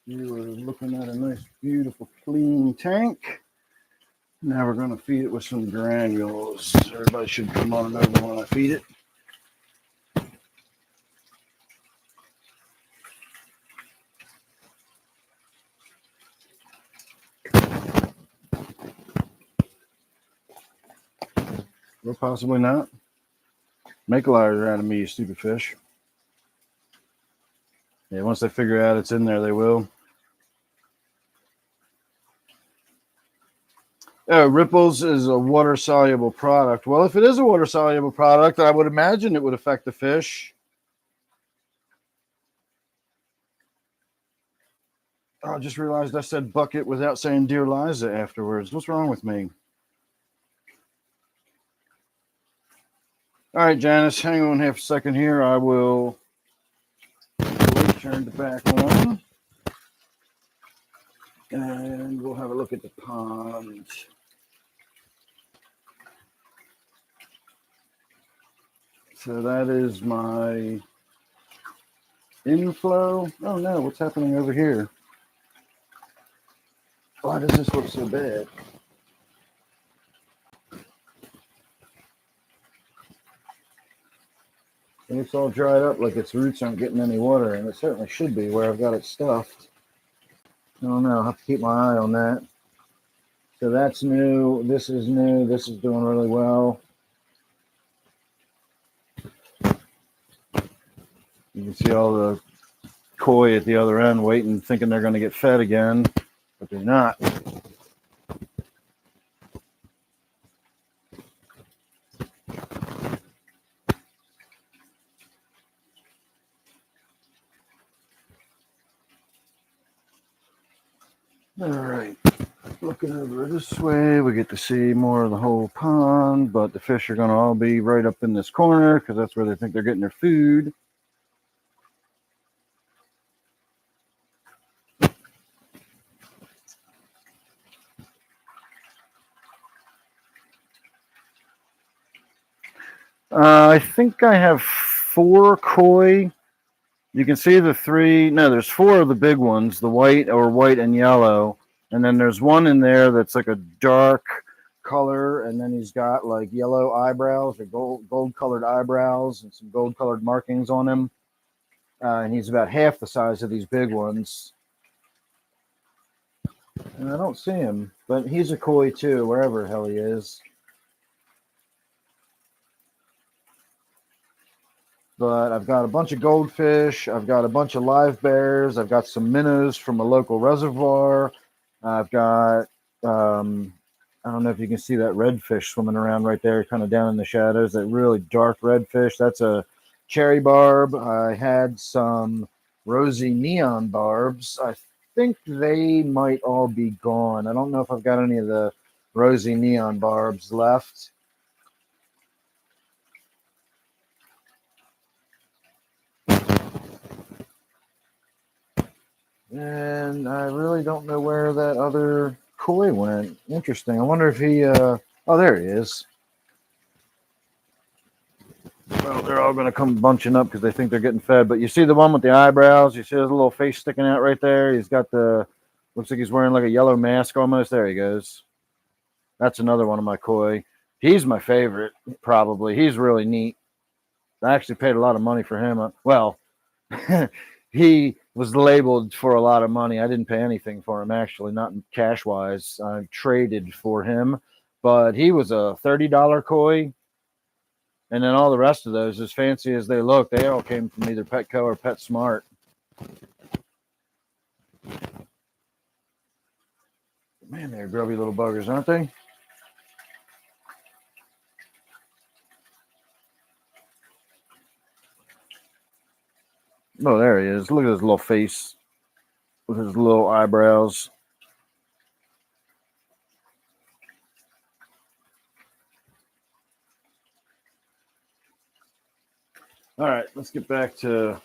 S2: You are looking at a nice, beautiful, clean tank. Now we're going to feed it with some granules. Everybody should come on over when I feed it. Or possibly not. Make a liar out of me, you stupid fish. Yeah, once they figure out it's in there, they will. Ripples is a water-soluble product. Well, if it is a water-soluble product, I would imagine it would affect the fish. Oh, I just realized I said bucket without saying Dear Liza afterwards. What's wrong with me? All right, Janice, hang on half a second here. I will turn it back on. And we'll have a look at the pond. So that is my inflow. Oh no, what's happening over here? Why does this look so bad? It looks all dried up like its roots aren't getting any water, and it certainly should be where I've got it stuffed. I don't know, I'll have to keep my eye on that. So that's new, this is new, this is doing really well. You can see all the koi at the other end waiting, thinking they're going to get fed again, but they're not. All right, looking over this way, we get to see more of the whole pond, but the fish are going to all be right up in this corner because that's where they think they're getting their food. I think I have 4 koi. You can see the 3. No, there's 4 of the big ones, the white and yellow. And then there's one in there that's like a dark color. And then he's got like yellow eyebrows or gold colored eyebrows and some gold colored markings on him. And he's about half the size of these big ones. And I don't see him, but he's a koi too, wherever the hell he is. But I've got a bunch of goldfish. I've got a bunch of live bears. I've got some minnows from a local reservoir. I've got, I don't know if you can see that redfish swimming around right there, kind of down in the shadows, that really dark redfish. That's a cherry barb. I had some rosy neon barbs. I think they might all be gone. I don't know if I've got any of the rosy neon barbs left. And I really don't know where that other koi went. Interesting. I wonder if he, oh, there he is. Well, they're all going to come bunching up because they think they're getting fed. But you see the one with the eyebrows? You see his little face sticking out right there? He's got the, looks like he's wearing like a yellow mask almost. There he goes. That's another one of my koi. He's my favorite, probably. He's really neat. I actually paid a lot of money for him. Well, he was labeled for a lot of money. I didn't pay anything for him, actually, not cash wise. I traded for him, but he was a $30 koi. And then all the rest of those, as fancy as they look, they all came from either Petco or PetSmart. Man, they're grubby little buggers, aren't they? Oh, there he is. Look at his little face with his little eyebrows. All right, let's get back to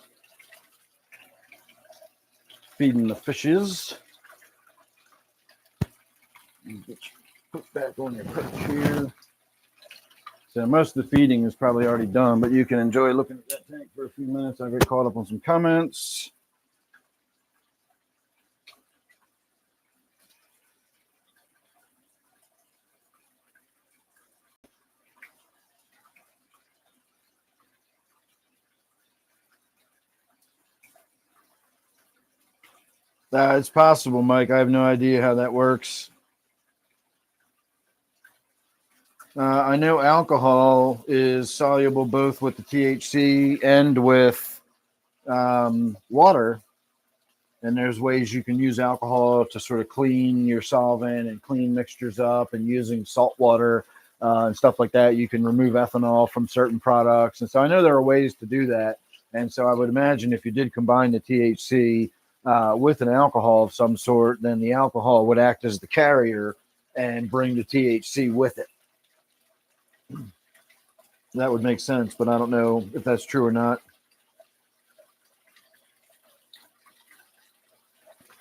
S2: feeding the fishes. Get you put back on your perch here. So most of the feeding is probably already done, but you can enjoy looking at that tank for a few minutes. I'll get caught up on some comments. It's possible, Mike. I have no idea how that works. I know alcohol is soluble both with the THC and with water. And there's ways you can use alcohol to sort of clean your solvent and clean mixtures up, and using salt water and stuff like that. You can remove ethanol from certain products. And so I know there are ways to do that. And so I would imagine if you did combine the THC with an alcohol of some sort, then the alcohol would act as the carrier and bring the THC with it. That would make sense, but I don't know if that's true or not.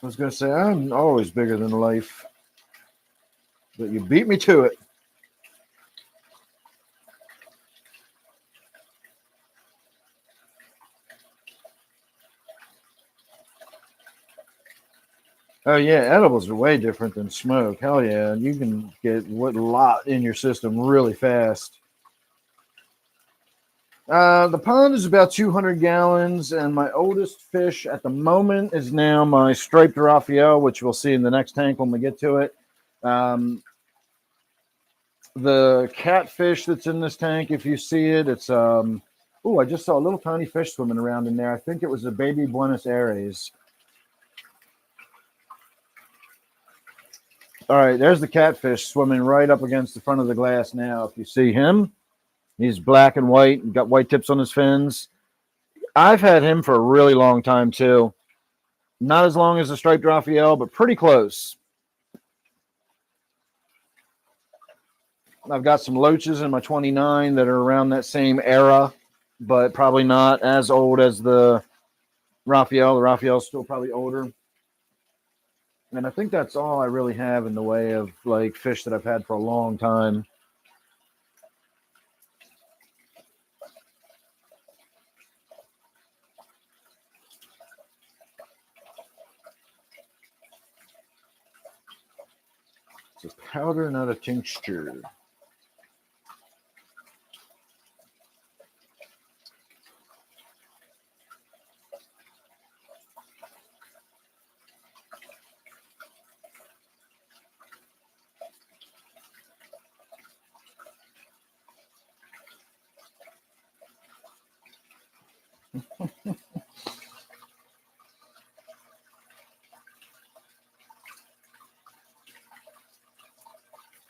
S2: I was going to say, I'm always bigger than life, but you beat me to it. Oh, yeah, edibles are way different than smoke. Hell yeah, you can get a lot in your system really fast. The pond is about 200 gallons, and my oldest fish at the moment is now my striped Raphael, which we'll see in the next tank when we get to it. The catfish that's in this tank, if you see it, it's I just saw a little tiny fish swimming around in there. I think it was a baby Buenos Aires. All right, there's the catfish swimming right up against the front of the glass now. If you see him, he's black and white and got white tips on his fins. I've had him for a really long time, too. Not as long as the striped Raphael, but pretty close. I've got some loaches in my 29 that are around that same era, but probably not as old as the Raphael. The Raphael's still probably older. And I think that's all I really have in the way of like fish that I've had for a long time. It's a powder, not a tincture.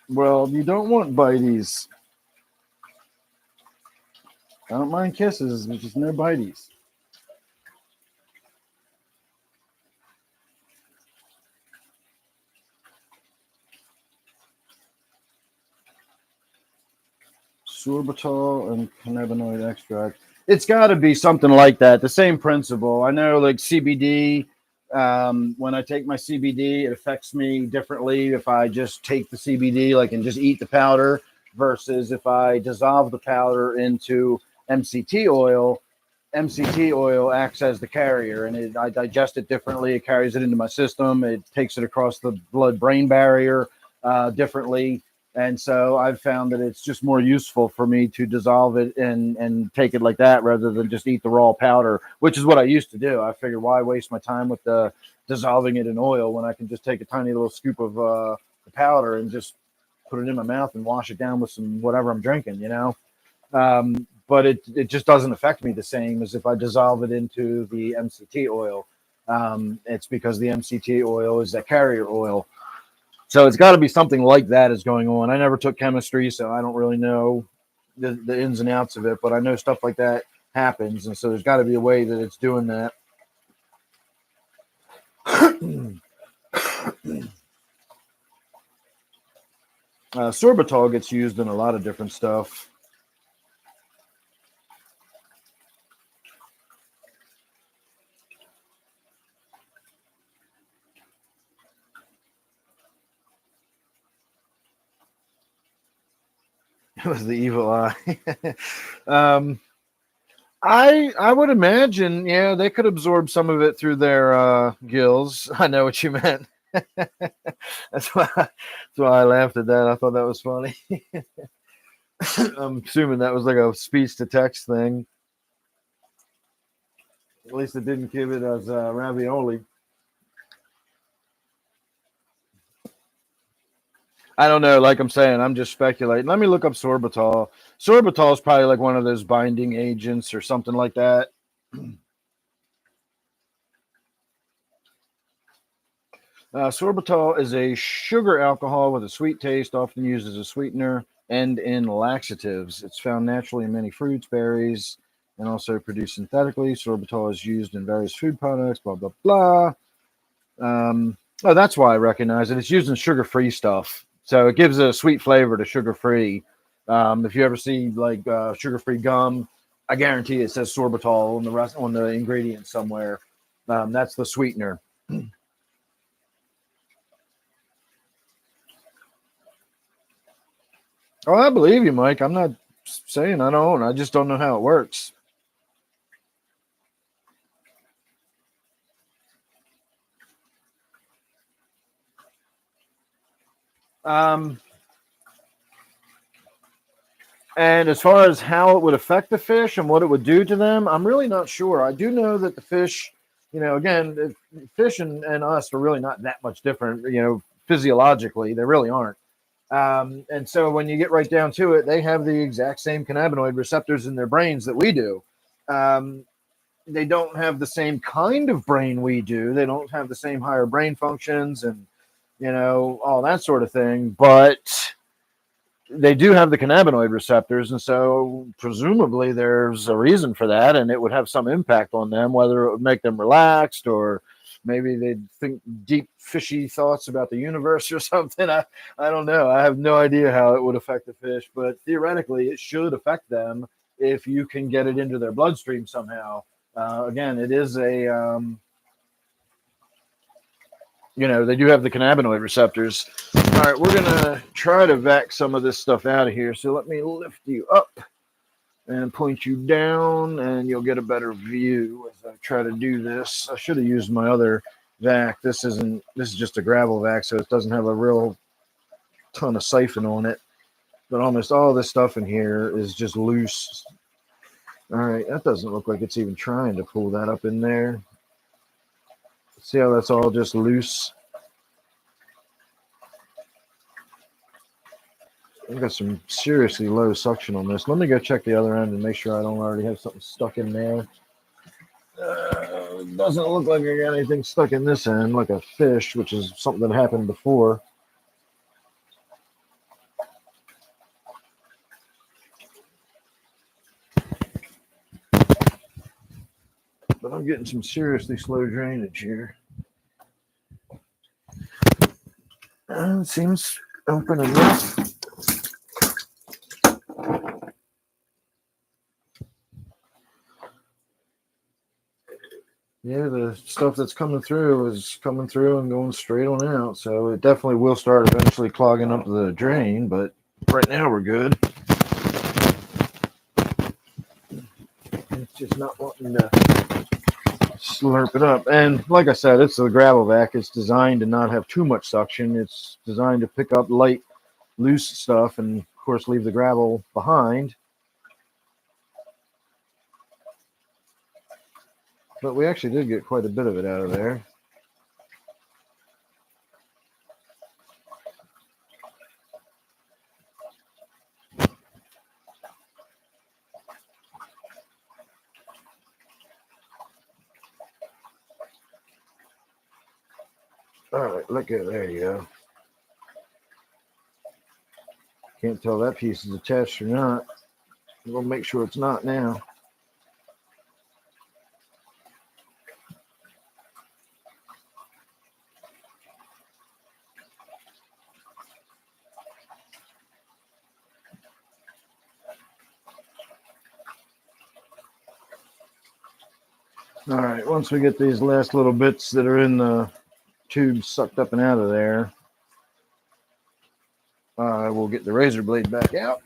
S2: Well, you don't want bites.
S1: I don't mind kisses, but just no bites. Sorbitol and cannabinoid extract. It's got to be something like that. The same principle. I know, like CBD. When I take my CBD, it affects me differently if I just take the CBD, like, and just eat the powder, versus if I dissolve the powder into MCT oil. MCT oil acts as the carrier, and I digest it differently. It carries it into my system. It takes it across the blood-brain barrier differently. And so I've found that it's just more useful for me to dissolve it and take it like that rather than just eat the raw powder, which is what I used to do. I figured, why waste my time with the dissolving it in oil when I can just take a tiny little scoop of the powder and just put it in my mouth and wash it down with some whatever I'm drinking, you know? But it just doesn't affect me the same as if I dissolve it into the MCT oil. It's because the MCT oil is that carrier oil. So it's got to be something like that is going on. I never took chemistry, so I don't really know the ins and outs of it, but I know stuff like that happens. And so there's got to be a way that it's doing that. Sorbitol gets used in a lot of different stuff. It was the evil eye. I would imagine, yeah, they could absorb some of it through their gills. I know what you meant. that's why I laughed at that. I thought that was funny. I'm assuming that was like a speech to text thing. At least it didn't give it as ravioli. I don't know. Like I'm saying, I'm just speculating. Let me look up sorbitol. Sorbitol is probably like one of those binding agents or something like that. Sorbitol is a sugar alcohol with a sweet taste, often used as a sweetener and in laxatives. It's found naturally in many fruits, berries, and also produced synthetically. Sorbitol is used in various food products, blah, blah, blah. Oh, that's why I recognize it. It's used in sugar-free stuff. So it gives a sweet flavor to sugar-free. If you ever see like sugar-free gum, I guarantee it says sorbitol on the ingredients somewhere. That's the sweetener. Oh, I believe you, Mike. I'm not saying I don't. I just don't know how it works. And as far as how it would affect the fish and what it would do to them, I'm really not sure. I do know that the fish, again, fish and us are really not that much different, physiologically. They really aren't. And so when you get right down to it, they have the exact same cannabinoid receptors in their brains that we do. They don't have the same kind of brain we do. They don't have the same higher brain functions and, all that sort of thing. But they do have the cannabinoid receptors. And so presumably there's a reason for that. And it would have some impact on them, whether it would make them relaxed or maybe they'd think deep, fishy thoughts about the universe or something. I don't know. I have no idea how it would affect the fish, but theoretically, it should affect them if you can get it into their bloodstream somehow. Again, it is a, they do have the cannabinoid receptors. All right, we're going to try to vac some of this stuff out of here. So let me lift you up and point you down, and you'll get a better view as I try to do this. I should have used my other vac. This is just a gravel vac, so it doesn't have a real ton of siphon on it. But almost all this stuff in here is just loose. All right, that doesn't look like it's even trying to pull that up in there. See how that's all just loose? I've got some seriously low suction on this. Let me go check the other end and make sure I don't already have something stuck in there. Doesn't look like I got anything stuck in this end, like a fish, which is something that happened before.
S2: getting some seriously slow drainage here. It seems open enough. Yeah, the stuff that's coming through is coming through and going straight on out. So it definitely will start eventually clogging up the drain, but right now we're good. It's just not wanting to slurp it up. And like I said, it's a gravel vac. It's designed to not have too much suction. It's designed to pick up light, loose stuff and, of course, leave the gravel behind. But we actually did get quite a bit of it out of there. All right, look at there you go. Can't tell that piece is attached or not. We'll make sure it's not now. All right, once we get these last little bits that are in the tube sucked up and out of there, we'll get the razor blade back out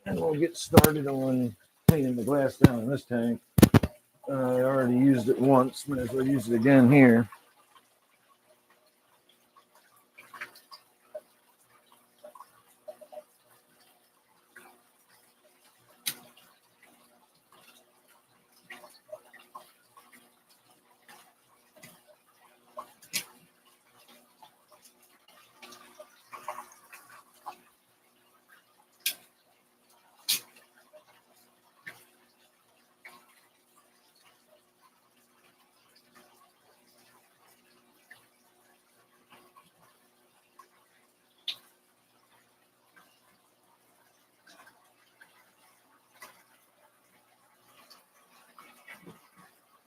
S2: and we'll get started on cleaning the glass down in this tank. I already used it once, might as well use it again here.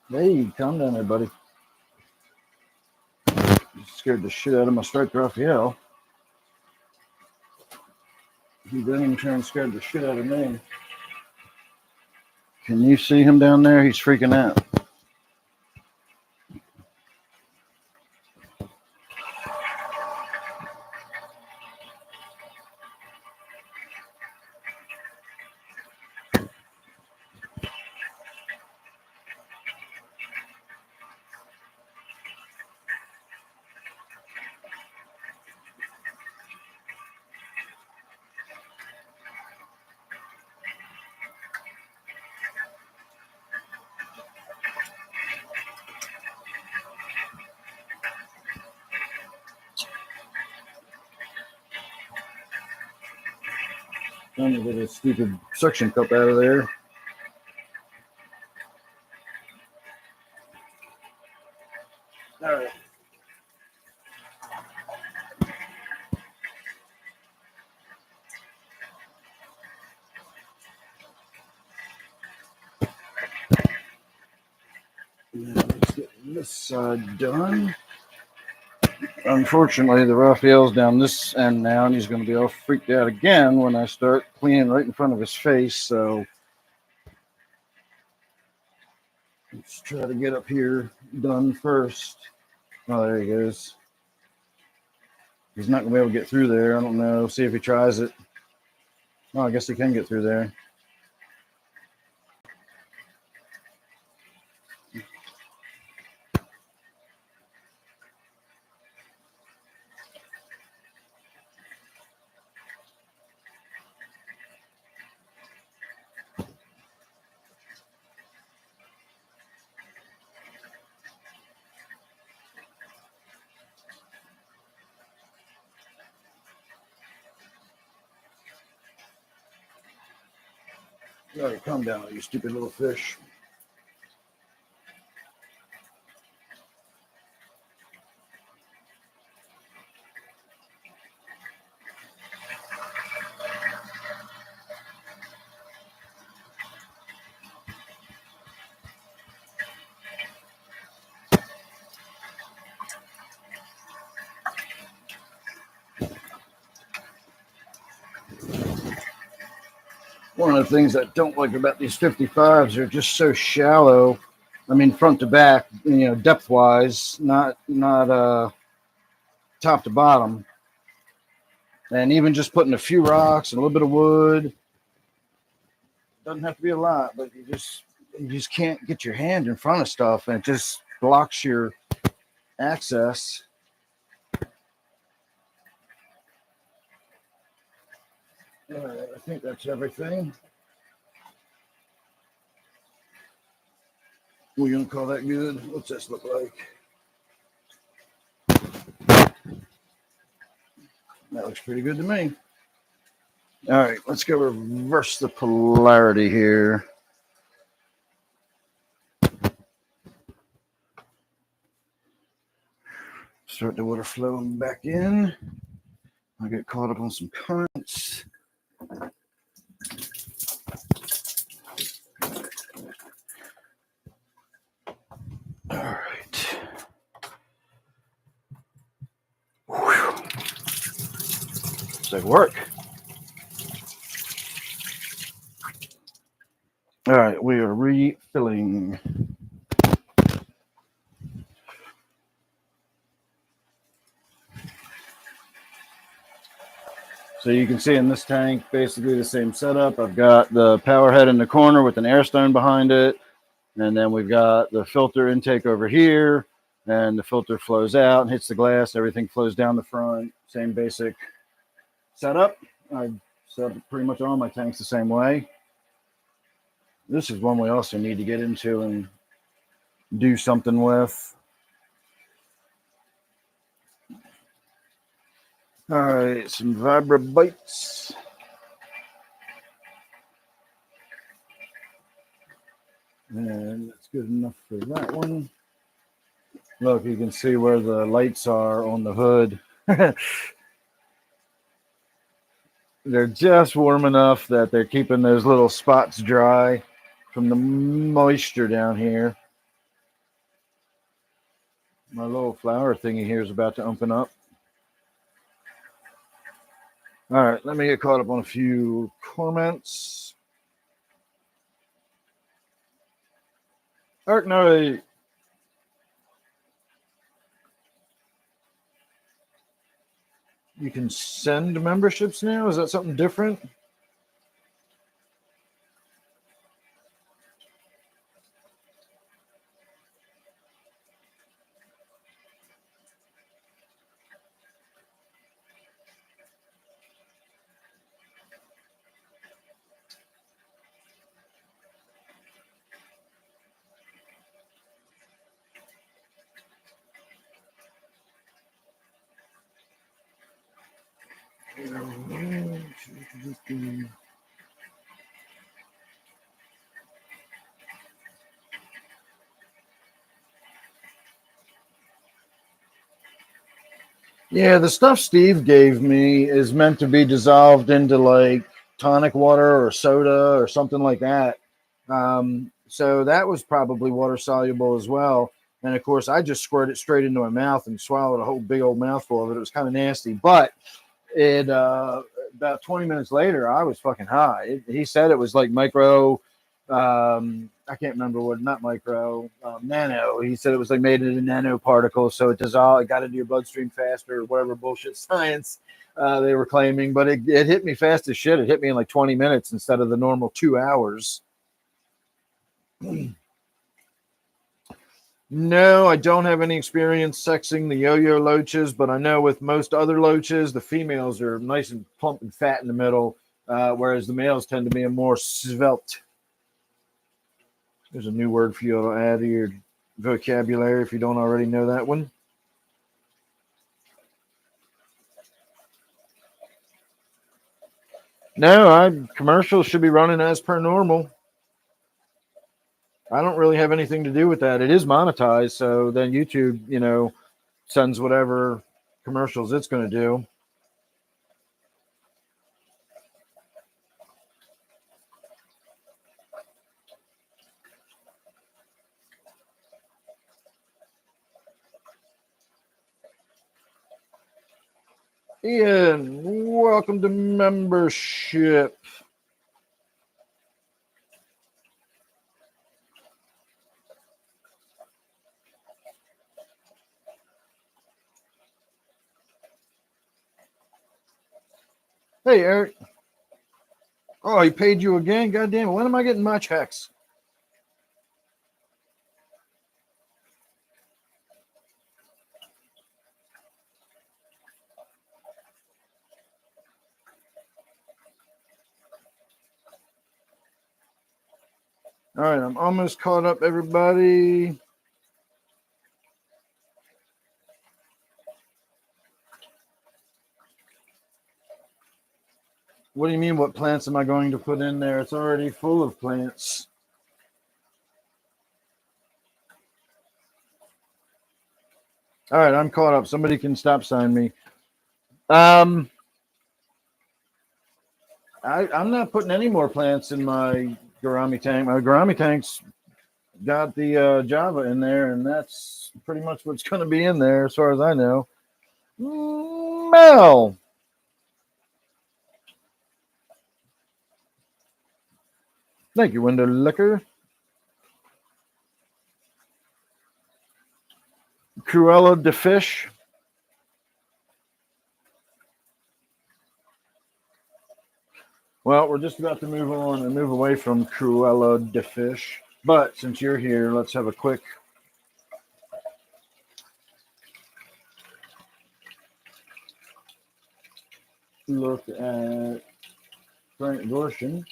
S2: Hey, calm down there, buddy. You scared the shit out of my striped Raphael. He then in turn scared the shit out of me. Can you see him down there? He's freaking out. Trying to get a stupid suction cup out of there. All right. Now let's get this side done. Unfortunately, the Raphael's down this end now, and he's going to be all freaked out again when I start cleaning right in front of his face. So let's try to get up here done first. Oh, there he goes. He's not going to be able to get through there. I don't know. See if he tries it. Oh, I guess he can get through there. All right, calm down, you stupid little fish.
S1: One of the things I don't like about these 55s, they're just so shallow. I mean, front to back, depth wise, not top to bottom. And even just putting a few rocks and a little bit of wood, doesn't have to be a lot, but you just can't get your hand in front of stuff, and it just blocks your access. All right, I think that's everything. We're gonna call that good. What's this look like? That looks pretty good to me. All right, let's go reverse the polarity here. Start the water flowing back in. I get caught up on some currents. All right. Whew. Looks like work. All right, we are refilling. So you can see in this tank, basically the same setup. I've got the power head in the corner with an air stone behind it. And then we've got the filter intake over here. And the filter flows out and hits the glass. Everything flows down the front. Same basic setup. I set up pretty much all my tanks the same way. This is one we also need to get into and do something with. All right, some Vibra bites. And that's good enough for that one. Look, you can see where the lights are on the hood. They're just warm enough that they're keeping those little spots dry from the moisture down here. My little flower thingy here is about to open up. All right, let me get caught up on a few comments. Eric, no, you can send memberships now? Is that something different? Yeah, the stuff Steve gave me is meant to be dissolved into like tonic water or soda or something like that. So that was probably water soluble as well. And of course, I just squirted it straight into my mouth and swallowed a whole big old mouthful of it. It was kind of nasty, but it about 20 minutes later, I was fucking high. He said it was like micro. I can't remember what, not micro, nano. He said it was like made in a nanoparticle, so it dissolved, it got into your bloodstream faster, or whatever bullshit science they were claiming. But it hit me fast as shit. It hit me in like 20 minutes instead of the normal 2 hours. No, I don't have any experience sexing the yo-yo loaches, but I know with most other loaches, the females are nice and plump and fat in the middle, whereas the males tend to be more svelte. There's a new word for you to add to your vocabulary if you don't already know that one. No, commercials should be running as per normal. I don't really have anything to do with that. It is monetized, so then YouTube, sends whatever commercials it's going to do. Ian, welcome to membership.
S2: Hey, Eric. Oh, he paid you again? God damn it. When am I getting my checks? All right, I'm almost caught up, everybody. What do you mean, what plants am I going to put in there? It's already full of plants. All right, I'm caught up. Somebody can stop sign me. I'm not putting any more plants in my gourami tank. My gourami tank's got the Java in there, and that's pretty much what's going to be in there as far as I know. Mel. Thank you, Window Liquor. Cruella de Fish. Well, we're just about to move on and move away from Cruella de Fish. But since you're here, let's have a quick look at Frank Gorshin.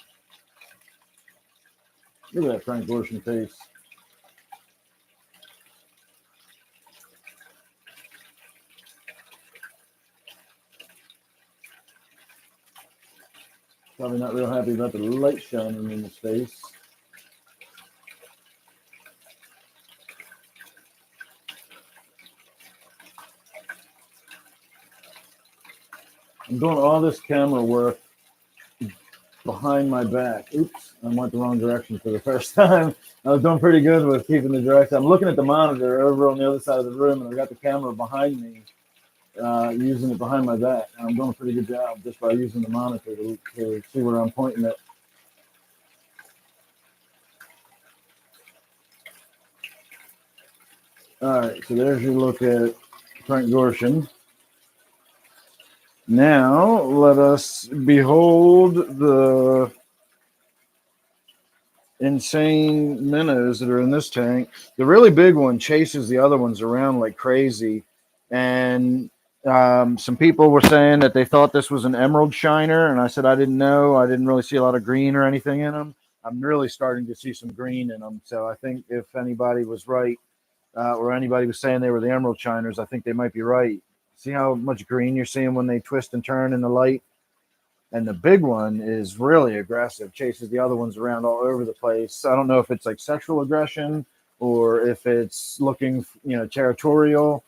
S2: Look at that Frank Gorshin face. Probably not real happy about the light shining in his face. I'm doing all this camera work behind my back. Oops, I went the wrong direction for the first time. I was doing pretty good with keeping the direction. I'm looking at the monitor over on the other side of the room, and I've got the camera behind me, using it behind my back. And I'm doing a pretty good job just by using the monitor to see where I'm pointing it. All right, so there's your look at Frank Gorshin. Now, let us behold the insane minnows that are in this tank. The really big one chases the other ones around like crazy. And some people were saying that they thought this was an emerald shiner. And I said I didn't know. I didn't really see a lot of green or anything in them. I'm really starting to see some green in them. So I think if anybody was right, or anybody was saying they were the emerald shiners, I think they might be right. See how much green you're seeing when they twist and turn in the light? And the big one is really aggressive, chases the other ones around all over the place. I don't know if it's like sexual aggression or if it's looking, territorial,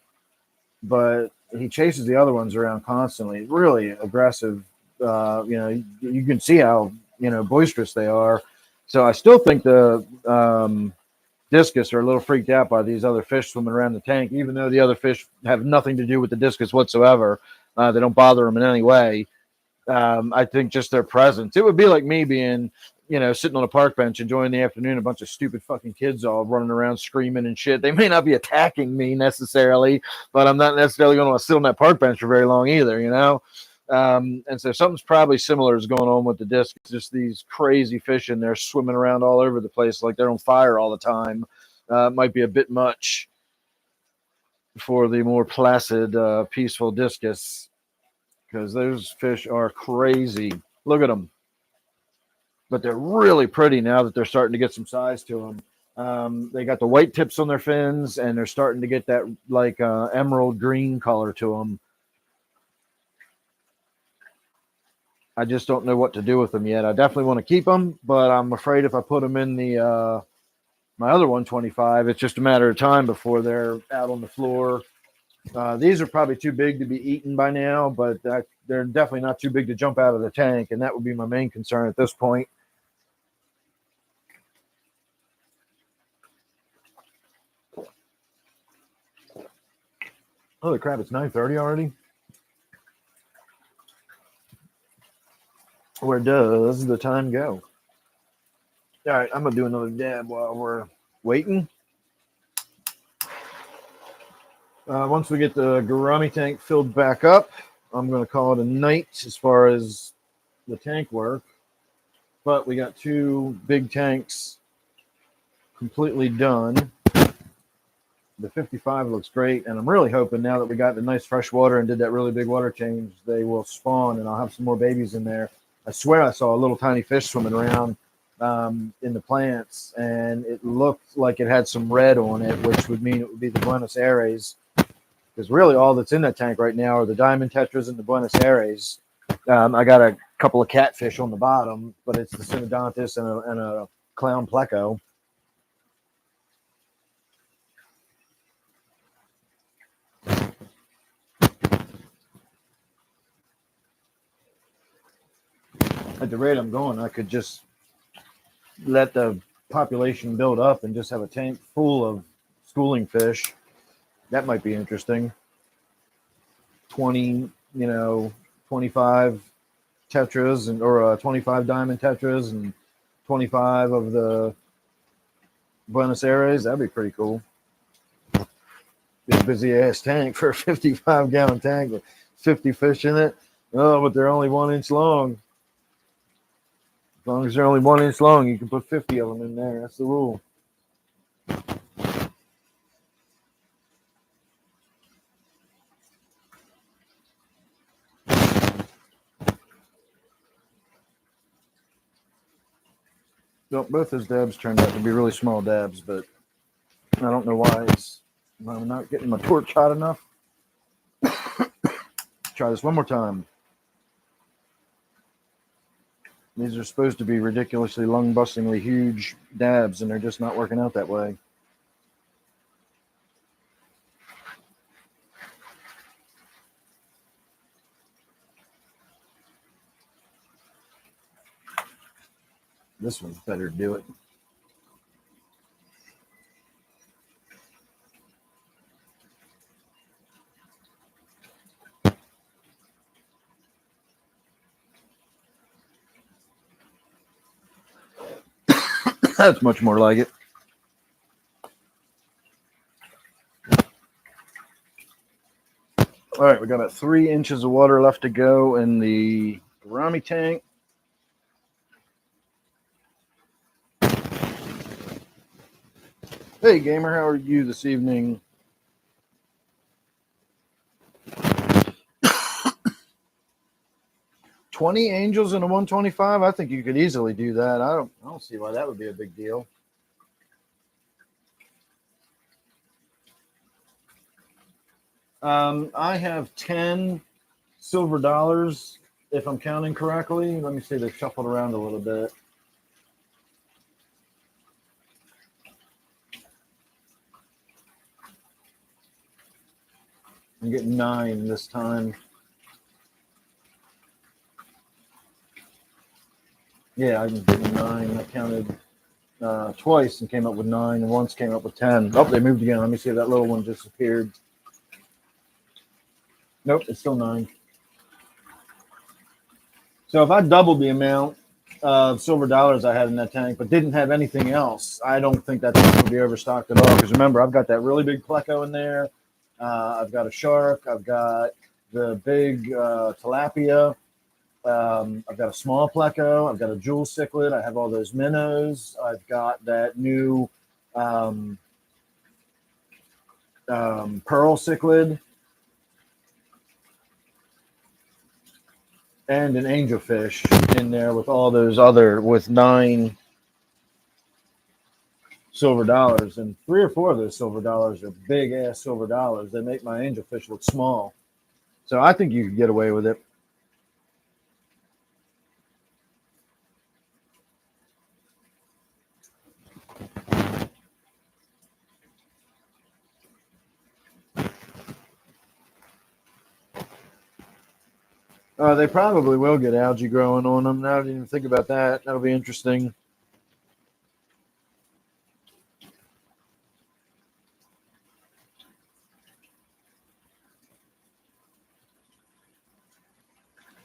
S2: but he chases the other ones around constantly. Really aggressive. You can see how, boisterous they are. So I still think the discus are a little freaked out by these other fish swimming around the tank, even though the other fish have nothing to do with the discus whatsoever. They don't bother them in any way. I think just their presence. It would be like me being, sitting on a park bench enjoying the afternoon, a bunch of stupid fucking kids all running around screaming and shit. They may not be attacking me necessarily, but I'm not necessarily going to sit on that park bench for very long either, and so something's probably similar is going on with the disc. It's just these crazy fish in there swimming around all over the place like they're on fire all the time. Might be a bit much for the more placid, peaceful discus, because those fish are crazy. Look at them. But they're really pretty now that they're starting to get some size to them. They got the white tips on their fins, and they're starting to get that like emerald green color to them. I just don't know what to do with them yet. I definitely want to keep them, but I'm afraid if I put them in the my other 125, it's just a matter of time before they're out on the floor. These are probably too big to be eaten by now, but they're definitely not too big to jump out of the tank, and that would be my main concern at this point. Holy crap, it's 9:30 already? Where does the time go? All right, I'm going to do another dab while we're waiting. Once we get the gourami tank filled back up, I'm going to call it a night as far as the tank work. But we got 2 big tanks completely done. The 55 looks great, and I'm really hoping now that we got the nice fresh water and did that really big water change, they will spawn, and I'll have some more babies in there. I swear I saw a little tiny fish swimming around in the plants, and it looked like it had some red on it, which would mean it would be the Buenos Aires, because really all that's in that tank right now are the diamond tetras and the Buenos Aires. I got a couple of catfish on the bottom, but it's the Synodontis and a clown pleco. At the rate I'm going, I could just let the population build up and just have a tank full of schooling fish. That might be interesting. 20, 25 tetras or 25 diamond tetras and 25 of the Buenos Aires. That'd be pretty cool. Be a busy ass tank for a 55-gallon tank with 50 fish in it. Oh, but they're only 1 inch long. As long as they're only 1 inch long, you can put 50 of them in there. That's the rule. So both those dabs turned out to be really small dabs, but I don't know why. I'm not getting my torch hot enough. Try this one more time. These are supposed to be ridiculously lung-bustingly huge dabs, and they're just not working out that way. This one's better to do it. That's much more like it. All right, we got about 3 inches of water left to go in the Rami tank. Hey, gamer, how are you this evening? $20 angels in a 125. I think you could easily do that. I don't see why that would be a big deal. I have 10 silver dollars, if I'm counting correctly. Let me see. They're shuffled around a little bit. I'm getting 9 this time. Yeah, I'm getting 9. I counted twice and came up with 9, and once came up with 10. Oh, they moved again. Let me see if that little one disappeared. Nope, it's still 9. So if I doubled the amount of silver dollars I had in that tank, but didn't have anything else, I don't think that tank would be overstocked at all. Because remember, I've got that really big pleco in there. I've got a shark. I've got the big tilapia. I've got a small pleco. I've got a jewel cichlid. I have all those minnows. I've got that new pearl cichlid. And an angelfish in there with all those with 9 silver dollars. And 3 or 4 of those silver dollars are big ass silver dollars. They make my angelfish look small. So I think you could get away with it. They probably will get algae growing on them. I didn't even think about that. That'll be interesting.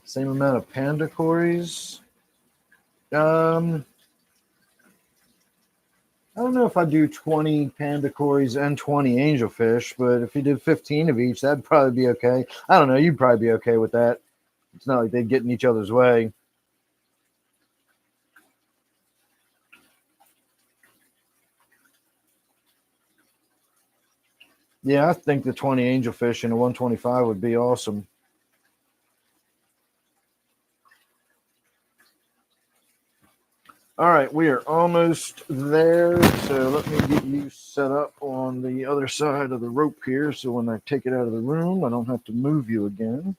S2: Same amount of panda cories. I don't know if I do 20 panda cories and 20 angelfish, but if you did 15 of each, that'd probably be okay. I don't know. You'd probably be okay with that. It's not like they'd get in each other's way. Yeah, I think the 20 angelfish and a 125 would be awesome. All right, we are almost there. So let me get you set up on the other side of the rope here. So when I take it out of the room, I don't have to move you again.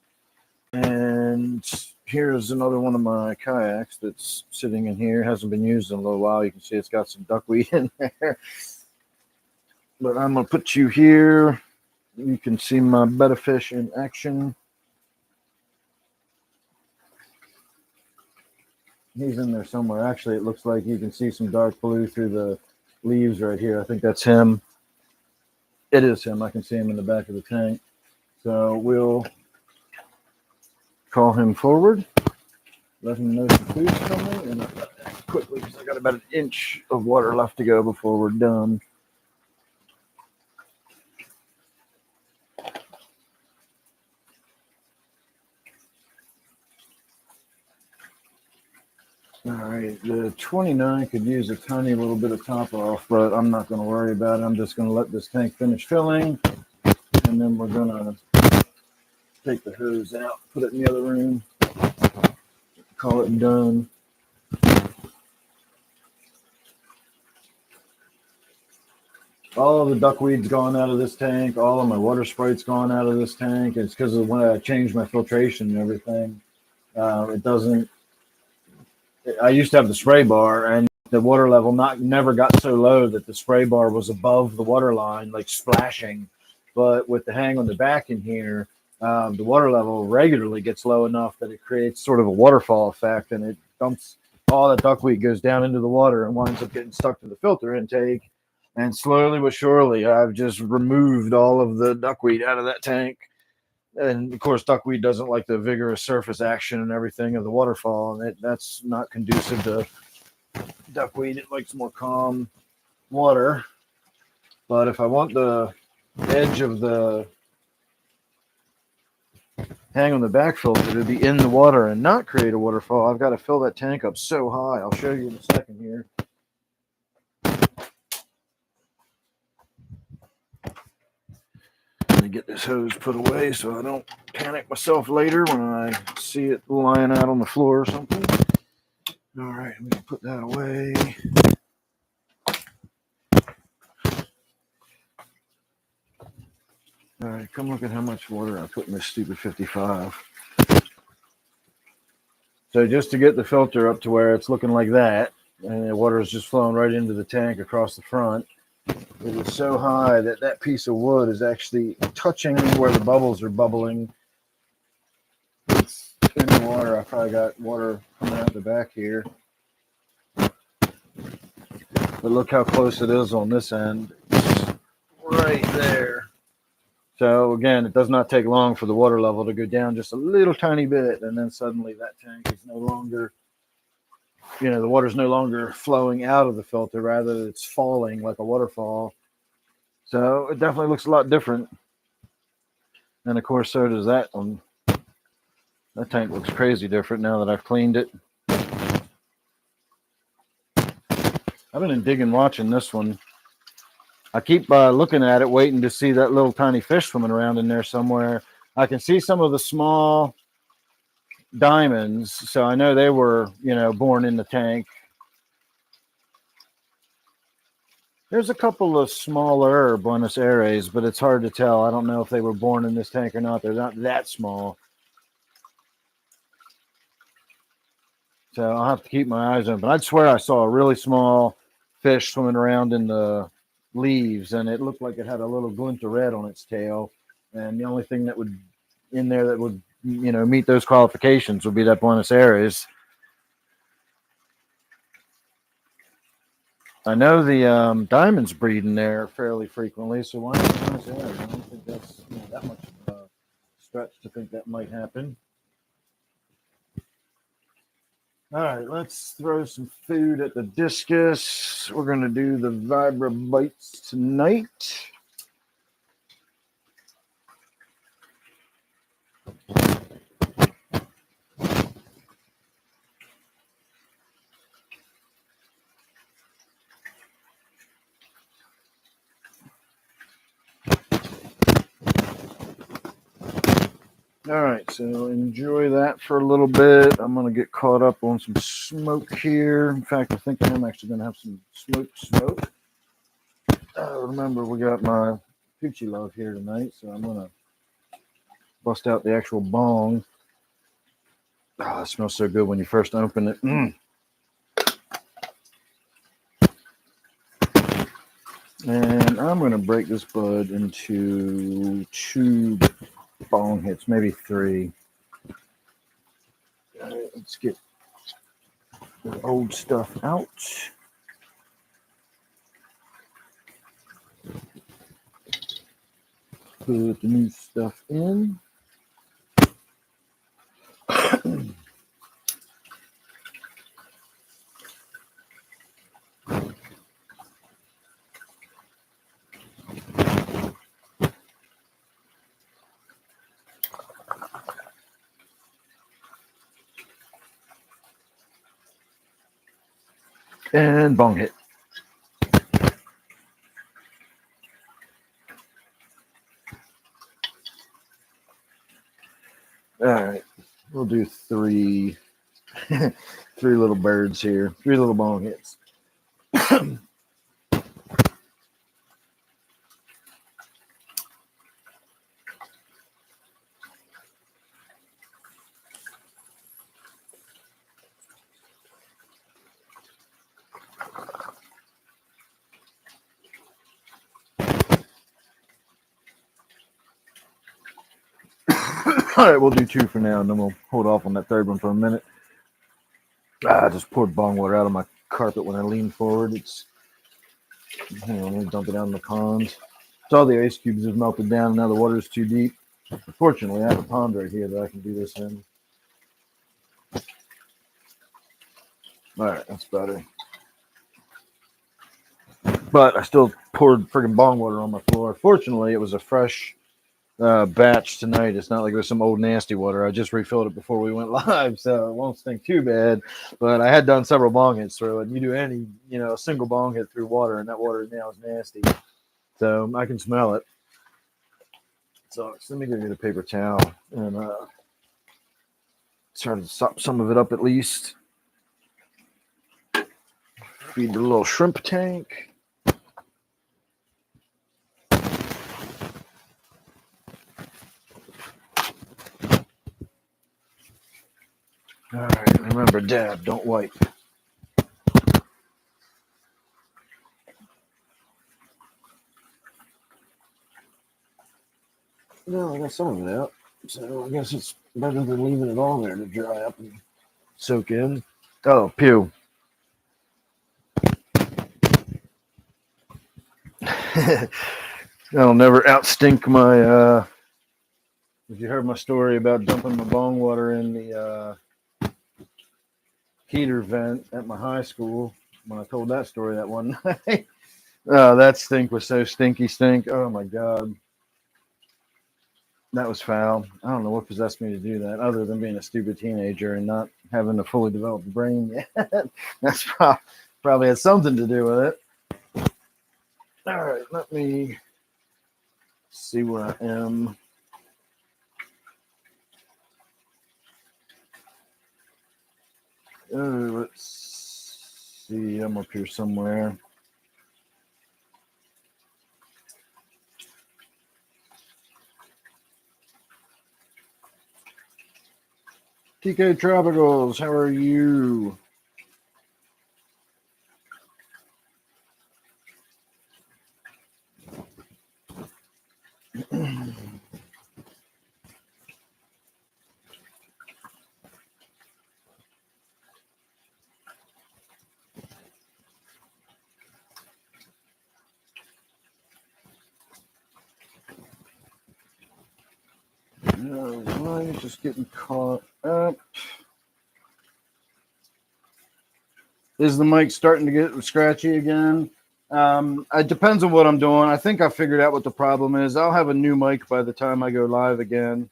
S2: And here's another one of my kayaks that's sitting in here. Hasn't been used in a little while. You can see it's got some duckweed in there. But I'm going to put you here. You can see my Betta fish in action. He's in there somewhere. Actually, it looks like you can see some dark blue through the leaves right here. I think that's him. It is him. I can see him in the back of the tank. So we'll call him forward. Let him know some food's coming. And quickly, because I got about an inch of water left to go before we're done. All right, the 29 could use a tiny little bit of top off, but I'm not going to worry about it. I'm just going to let this tank finish filling, and then we're going to take the hose out, put it in the other room, call it done. All of the duckweed's gone out of this tank. All of my water sprite's gone out of this tank. It's because of when I changed my filtration and everything. It doesn't. I used to have the spray bar, and the water level never got so low that the spray bar was above the water line, like splashing. But with the hang on the back in here, the water level regularly gets low enough that it creates sort of a waterfall effect, and it dumps all that duckweed goes down into the water and winds up getting stuck to the filter intake. And slowly but surely, I've just removed all of the duckweed out of that tank. And of course, duckweed doesn't like the vigorous surface action and everything of the waterfall, and that's not conducive to duckweed. It likes more calm water. But if I want the edge of the hang on the back filter to be in the water and not create a waterfall, I've got to fill that tank up so high. I'll show you in a second here. Let me get this hose put away so I don't panic myself later when I see it lying out on the floor or something. All right, I'm going to put that away. All right, come look at how much water I put in this stupid 55. So just to get the filter up to where it's looking like that, and the water is just flowing right into the tank across the front, it is so high that that piece of wood is actually touching where the bubbles are bubbling. It's in the water. I probably got water coming out the back here. But look how close it is on this end. It's right there. So again, it does not take long for the water level to go down just a little tiny bit, and then suddenly that tank is no longer, the water's no longer flowing out of the filter, rather it's falling like a waterfall. So it definitely looks a lot different. And of course, so does that one. That tank looks crazy different now that I've cleaned it. I've been digging watching this one. I keep looking at it, waiting to see that little tiny fish swimming around in there somewhere. I can see some of the small diamonds, so I know they were, born in the tank. There's a couple of smaller Buenos Aires, but it's hard to tell. I don't know if they were born in this tank or not. They're not that small. So I'll have to keep my eyes open. I'd swear I saw a really small fish swimming around in the leaves, and it looked like it had a little glint of red on its tail. And the only thing that would in there that would, meet those qualifications would be that Buenos Aires. I know the diamonds breed in there fairly frequently, so why not Buenos Aires? I don't think that's that much of a stretch to think that might happen.
S1: All right, let's throw some food at the discus. We're going to do the Vibra Bites tonight. All right, so enjoy that for a little bit. I'm going to get caught up on some smoke here. In fact, I think I am actually going to have some smoke. Remember, we got my Poochie Love here tonight, so I'm going to bust out the actual bong. Oh, it smells so good when you first open it. And I'm going to break this bud into 2 bong hits, maybe 3. All right, let's get the old stuff out. Put the new stuff in. And bong hit. All right, we'll do 3 little birds here, 3 little bong hits. All right, we'll do 2 for now, and then we'll hold off on that 3rd one for a minute. I just poured bong water out of my carpet when I leaned forward. Hang on, let me dump it down in the pond. So all the ice cubes have melted down, and now the water is too deep. Fortunately, I have a pond right here that I can do this in. All right, that's better. But I still poured friggin' bong water on my floor. Fortunately, it was a fresh batch tonight. It's not like it was some old nasty water. I just refilled it before we went live, so it won't stink too bad. But I had done several bong hits through it. And you do any, single bong hit through water, and that water now is nasty. So I can smell it. So let me go get a paper towel and try to sop some of it up at least. Feed the little shrimp tank. All right, remember, dab, don't wipe. No, I got some of it out. So I guess it's better than leaving it all there to dry up and soak in. Oh, pew. That'll never outstink my if you heard my story about dumping my bong water in the heater vent at my high school, when I told that story that one night, that stink was so stinky stink. Oh my God. That was foul. I don't know what possessed me to do that, other than being a stupid teenager and not having a fully developed brain yet. That's probably had something to do with it. All right, let me see where I am. Let's see. I'm up here somewhere. TK Tropicals, how are you? All right, just getting caught up. Is the mic starting to get scratchy again? It depends on what I'm doing. I think I figured out what the problem is. I'll have a new mic by the time I go live again.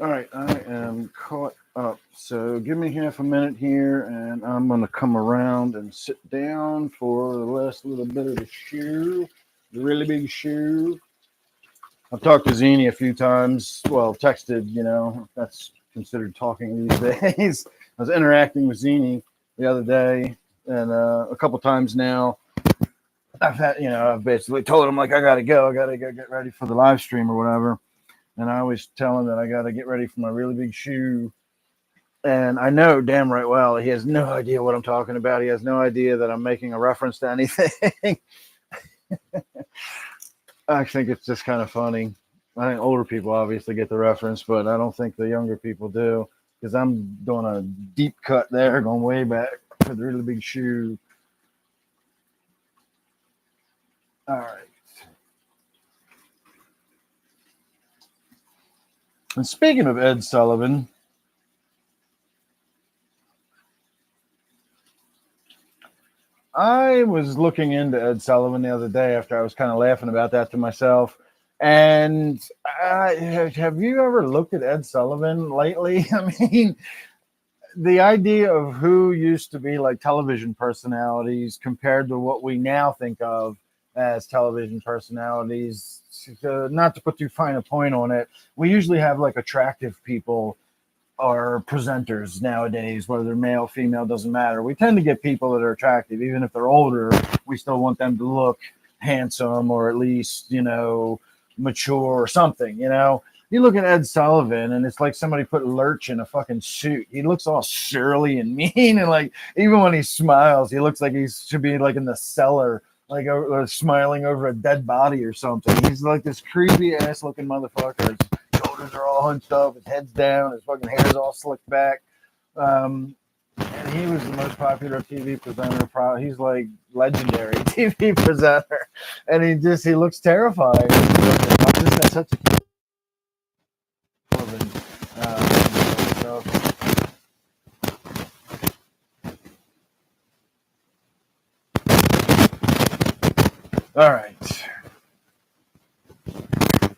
S1: All right, I am caught up. So give me half a minute here, and I'm going to come around and sit down for the last little bit of the shoe, the really big shoe. I've talked to Zini a few times. Well, texted, you know, that's considered talking these days. I was interacting with Zini the other day, and a couple times now. I've basically told him, like, I got to go get ready for the live stream or whatever. And I always tell him that I got to get ready for my really big shoe. And I know damn right well he has no idea what I'm talking about. He has no idea that I'm making a reference to anything. I think it's just kind of funny. I think older people obviously get the reference, but I don't think the younger people do, because I'm doing a deep cut there, going way back for the really big shoe. All right. And speaking of Ed Sullivan, I was looking into Ed Sullivan the other day after I was kind of laughing about that to myself. And have you ever looked at Ed Sullivan lately? I mean, the idea of who used to be like television personalities compared to what we now think of as television personalities, not to put too fine a point on it, we usually have like attractive people or presenters nowadays, whether they're male, female, doesn't matter. We tend to get people that are attractive, even if they're older. We still want them to look handsome, or at least, you know, mature or something. You know, you look at Ed Sullivan and it's like somebody put Lurch in a fucking suit. He looks all surly and mean, and like even when he smiles, he looks like he should be like in the cellar, like smiling over a dead body or something. He's like this creepy ass looking motherfucker. His shoulders are all hunched up, his head's down, his fucking hair's all slicked back. And he was the most popular TV presenter. He's like legendary TV presenter, and he looks terrifying. I just had such a so. All right,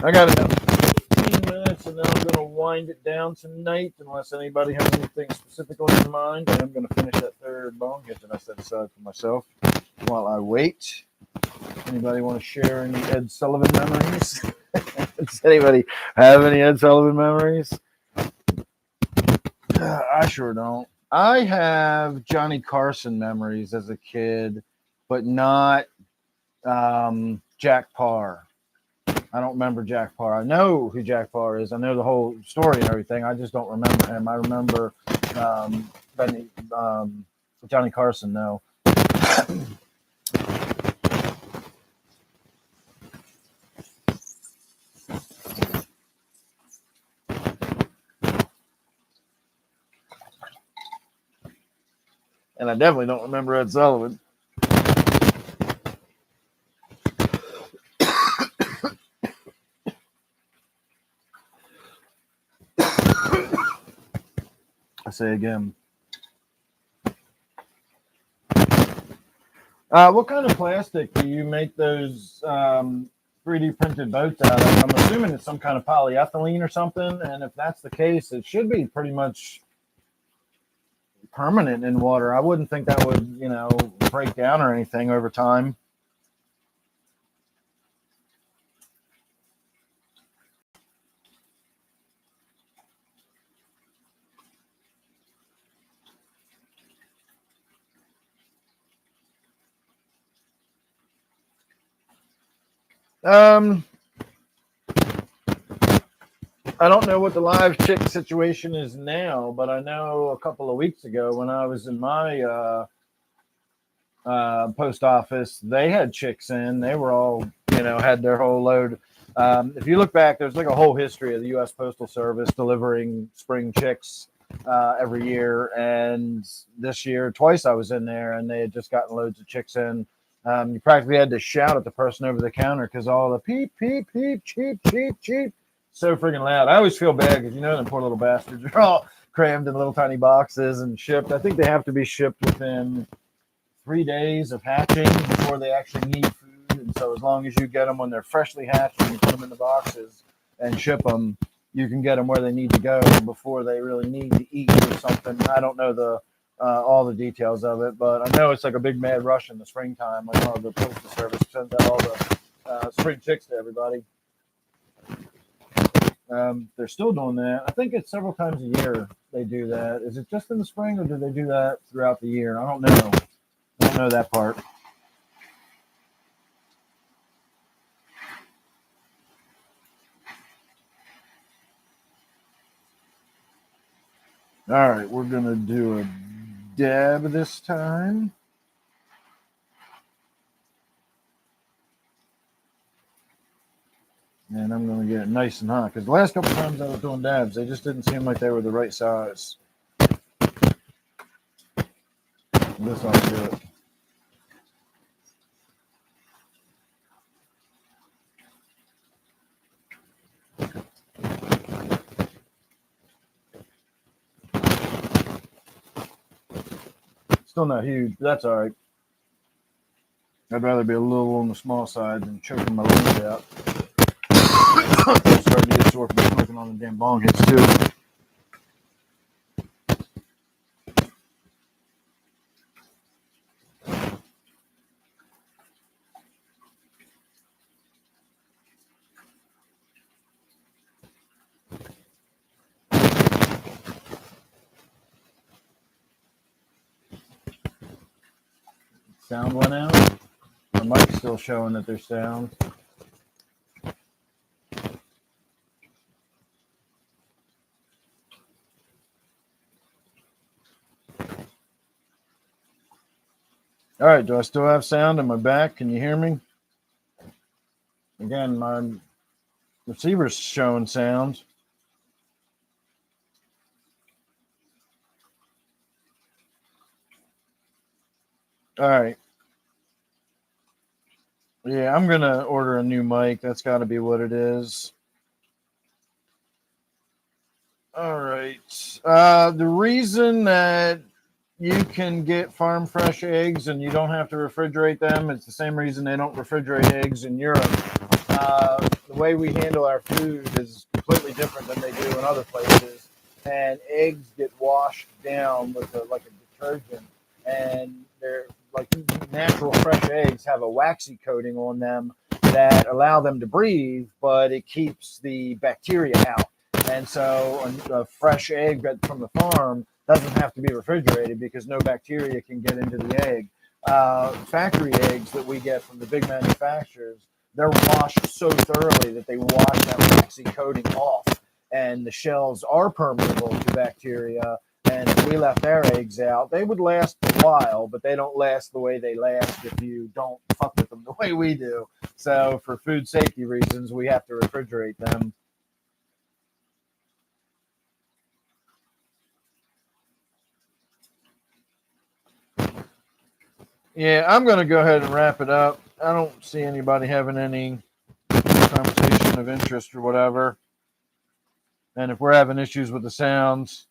S1: I got enough. 15 minutes, and then I'm going to wind it down tonight, unless anybody has anything specifically in mind. I am going to finish that third bone hit that I set aside for myself while I wait. Anybody want to share any Ed Sullivan memories? Does anybody have any Ed Sullivan memories? I sure don't. I have Johnny Carson memories as a kid, but not Jack Parr. I don't remember Jack Parr. I know who Jack Parr is. I know the whole story and everything. I just don't remember him. I remember Johnny Carson, though. And I definitely don't remember Ed Sullivan. I say again. What kind of plastic do you make those 3D printed boats out of? I'm assuming it's some kind of polyethylene or something. And if that's the case, it should be pretty much permanent in water. I wouldn't think that would, you know, break down or anything over time. I don't know what the live chick situation is now, but I know a couple of weeks ago when I was in my post office, they had chicks in. They were all, you know, had their whole load. If you look back, there's like a whole history of the U.S. Postal Service delivering spring chicks
S2: every year. And this year, twice I was in there, and they had just gotten loads of chicks in. You practically had to shout at the person over the counter because all the peep, peep, peep, cheep, cheep, cheep, so freaking loud. I always feel bad because, you know, them poor little bastards are all crammed in little tiny boxes and shipped. I think they have to be shipped within 3 days of hatching before they actually need food. And so as long as you get them when they're freshly hatched and you put them in the boxes and ship them, you can get them where they need to go before they really need to eat or something. I don't know all the details of it, but I know it's like a big mad rush in the springtime when all the postal service sends out all the spring chicks to everybody. They're still doing that. I think it's several times a year they do that. Is it just in the spring, or do they do that throughout the year? I don't know. I don't know that part. All right, we're going to do a dab this time. And I'm going to get it nice and hot because the last couple times I was doing dabs, they just didn't seem like they were the right size. This ought to do it. Still not huge, but that's all right. I'd rather be a little on the small side than choking my lungs out. I'm starting to get sore from smoking on the damn bong hits too. Sound went out. The mic's still showing that there's sound. All right, do I still have sound? Am I back? Can you hear me? Again, my receiver's showing sound. All right. Yeah, I'm going to order a new mic. That's got to be what it is. All right. The reason that you can get farm fresh eggs and you don't have to refrigerate them, it's the same reason they don't refrigerate eggs in Europe. The way we handle our food is completely different than they do in other places. And eggs get washed down with like a detergent, and they're like natural fresh eggs have a waxy coating on them that allow them to breathe, but it keeps the bacteria out. And so a fresh egg from the farm doesn't have to be refrigerated because no bacteria can get into the egg. Factory eggs that we get from the big manufacturers, they're washed so thoroughly that they wash that waxy coating off, and the shells are permeable to bacteria. And if we left our eggs out, they would last a while, but they don't last the way they last if you don't fuck with them the way we do. So for food safety reasons, we have to refrigerate them. Yeah, I'm going to go ahead and wrap it up. I don't see anybody having any conversation of interest or whatever. And if we're having issues with the sounds,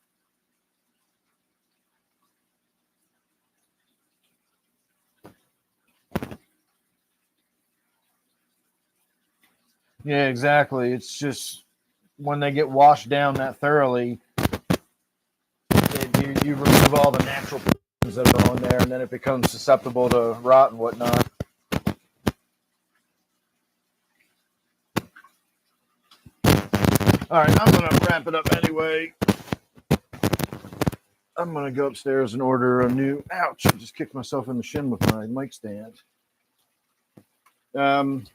S2: yeah, exactly. It's just when they get washed down that thoroughly, you remove all the natural things that are on there, and then it becomes susceptible to rot and whatnot. All right, I'm going to wrap it up anyway. I'm going to go upstairs and order a new... Ouch, I just kicked myself in the shin with my mic stand. I'm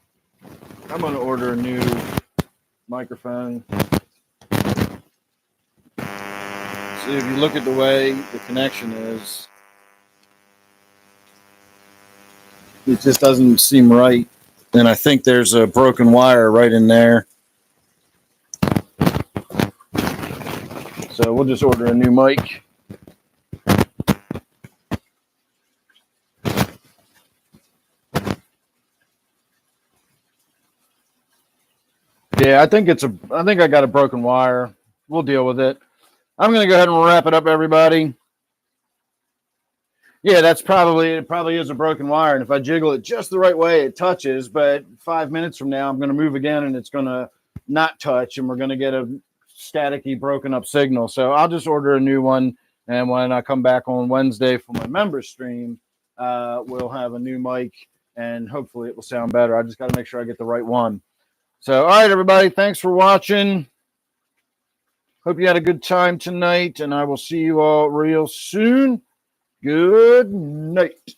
S2: going to order a new microphone. See, if you look at the way the connection is, it just doesn't seem right. And I think there's a broken wire right in there.
S1: So we'll just order a new mic. Yeah, I think I got a broken wire. We'll deal with it. I'm going to go ahead and wrap it up, everybody. Yeah, it probably is a broken wire. And if I jiggle it just the right way, it touches. But 5 minutes from now, I'm going to move again and it's going to not touch. And we're going to get a staticky, broken up signal. So I'll just order a new one. And when I come back on Wednesday for my member stream, we'll have a new mic and hopefully it will sound better. I just got to make sure I get the right one. So, all right, everybody, thanks for watching. Hope you had a good time tonight, and I will see you all real soon. Good night.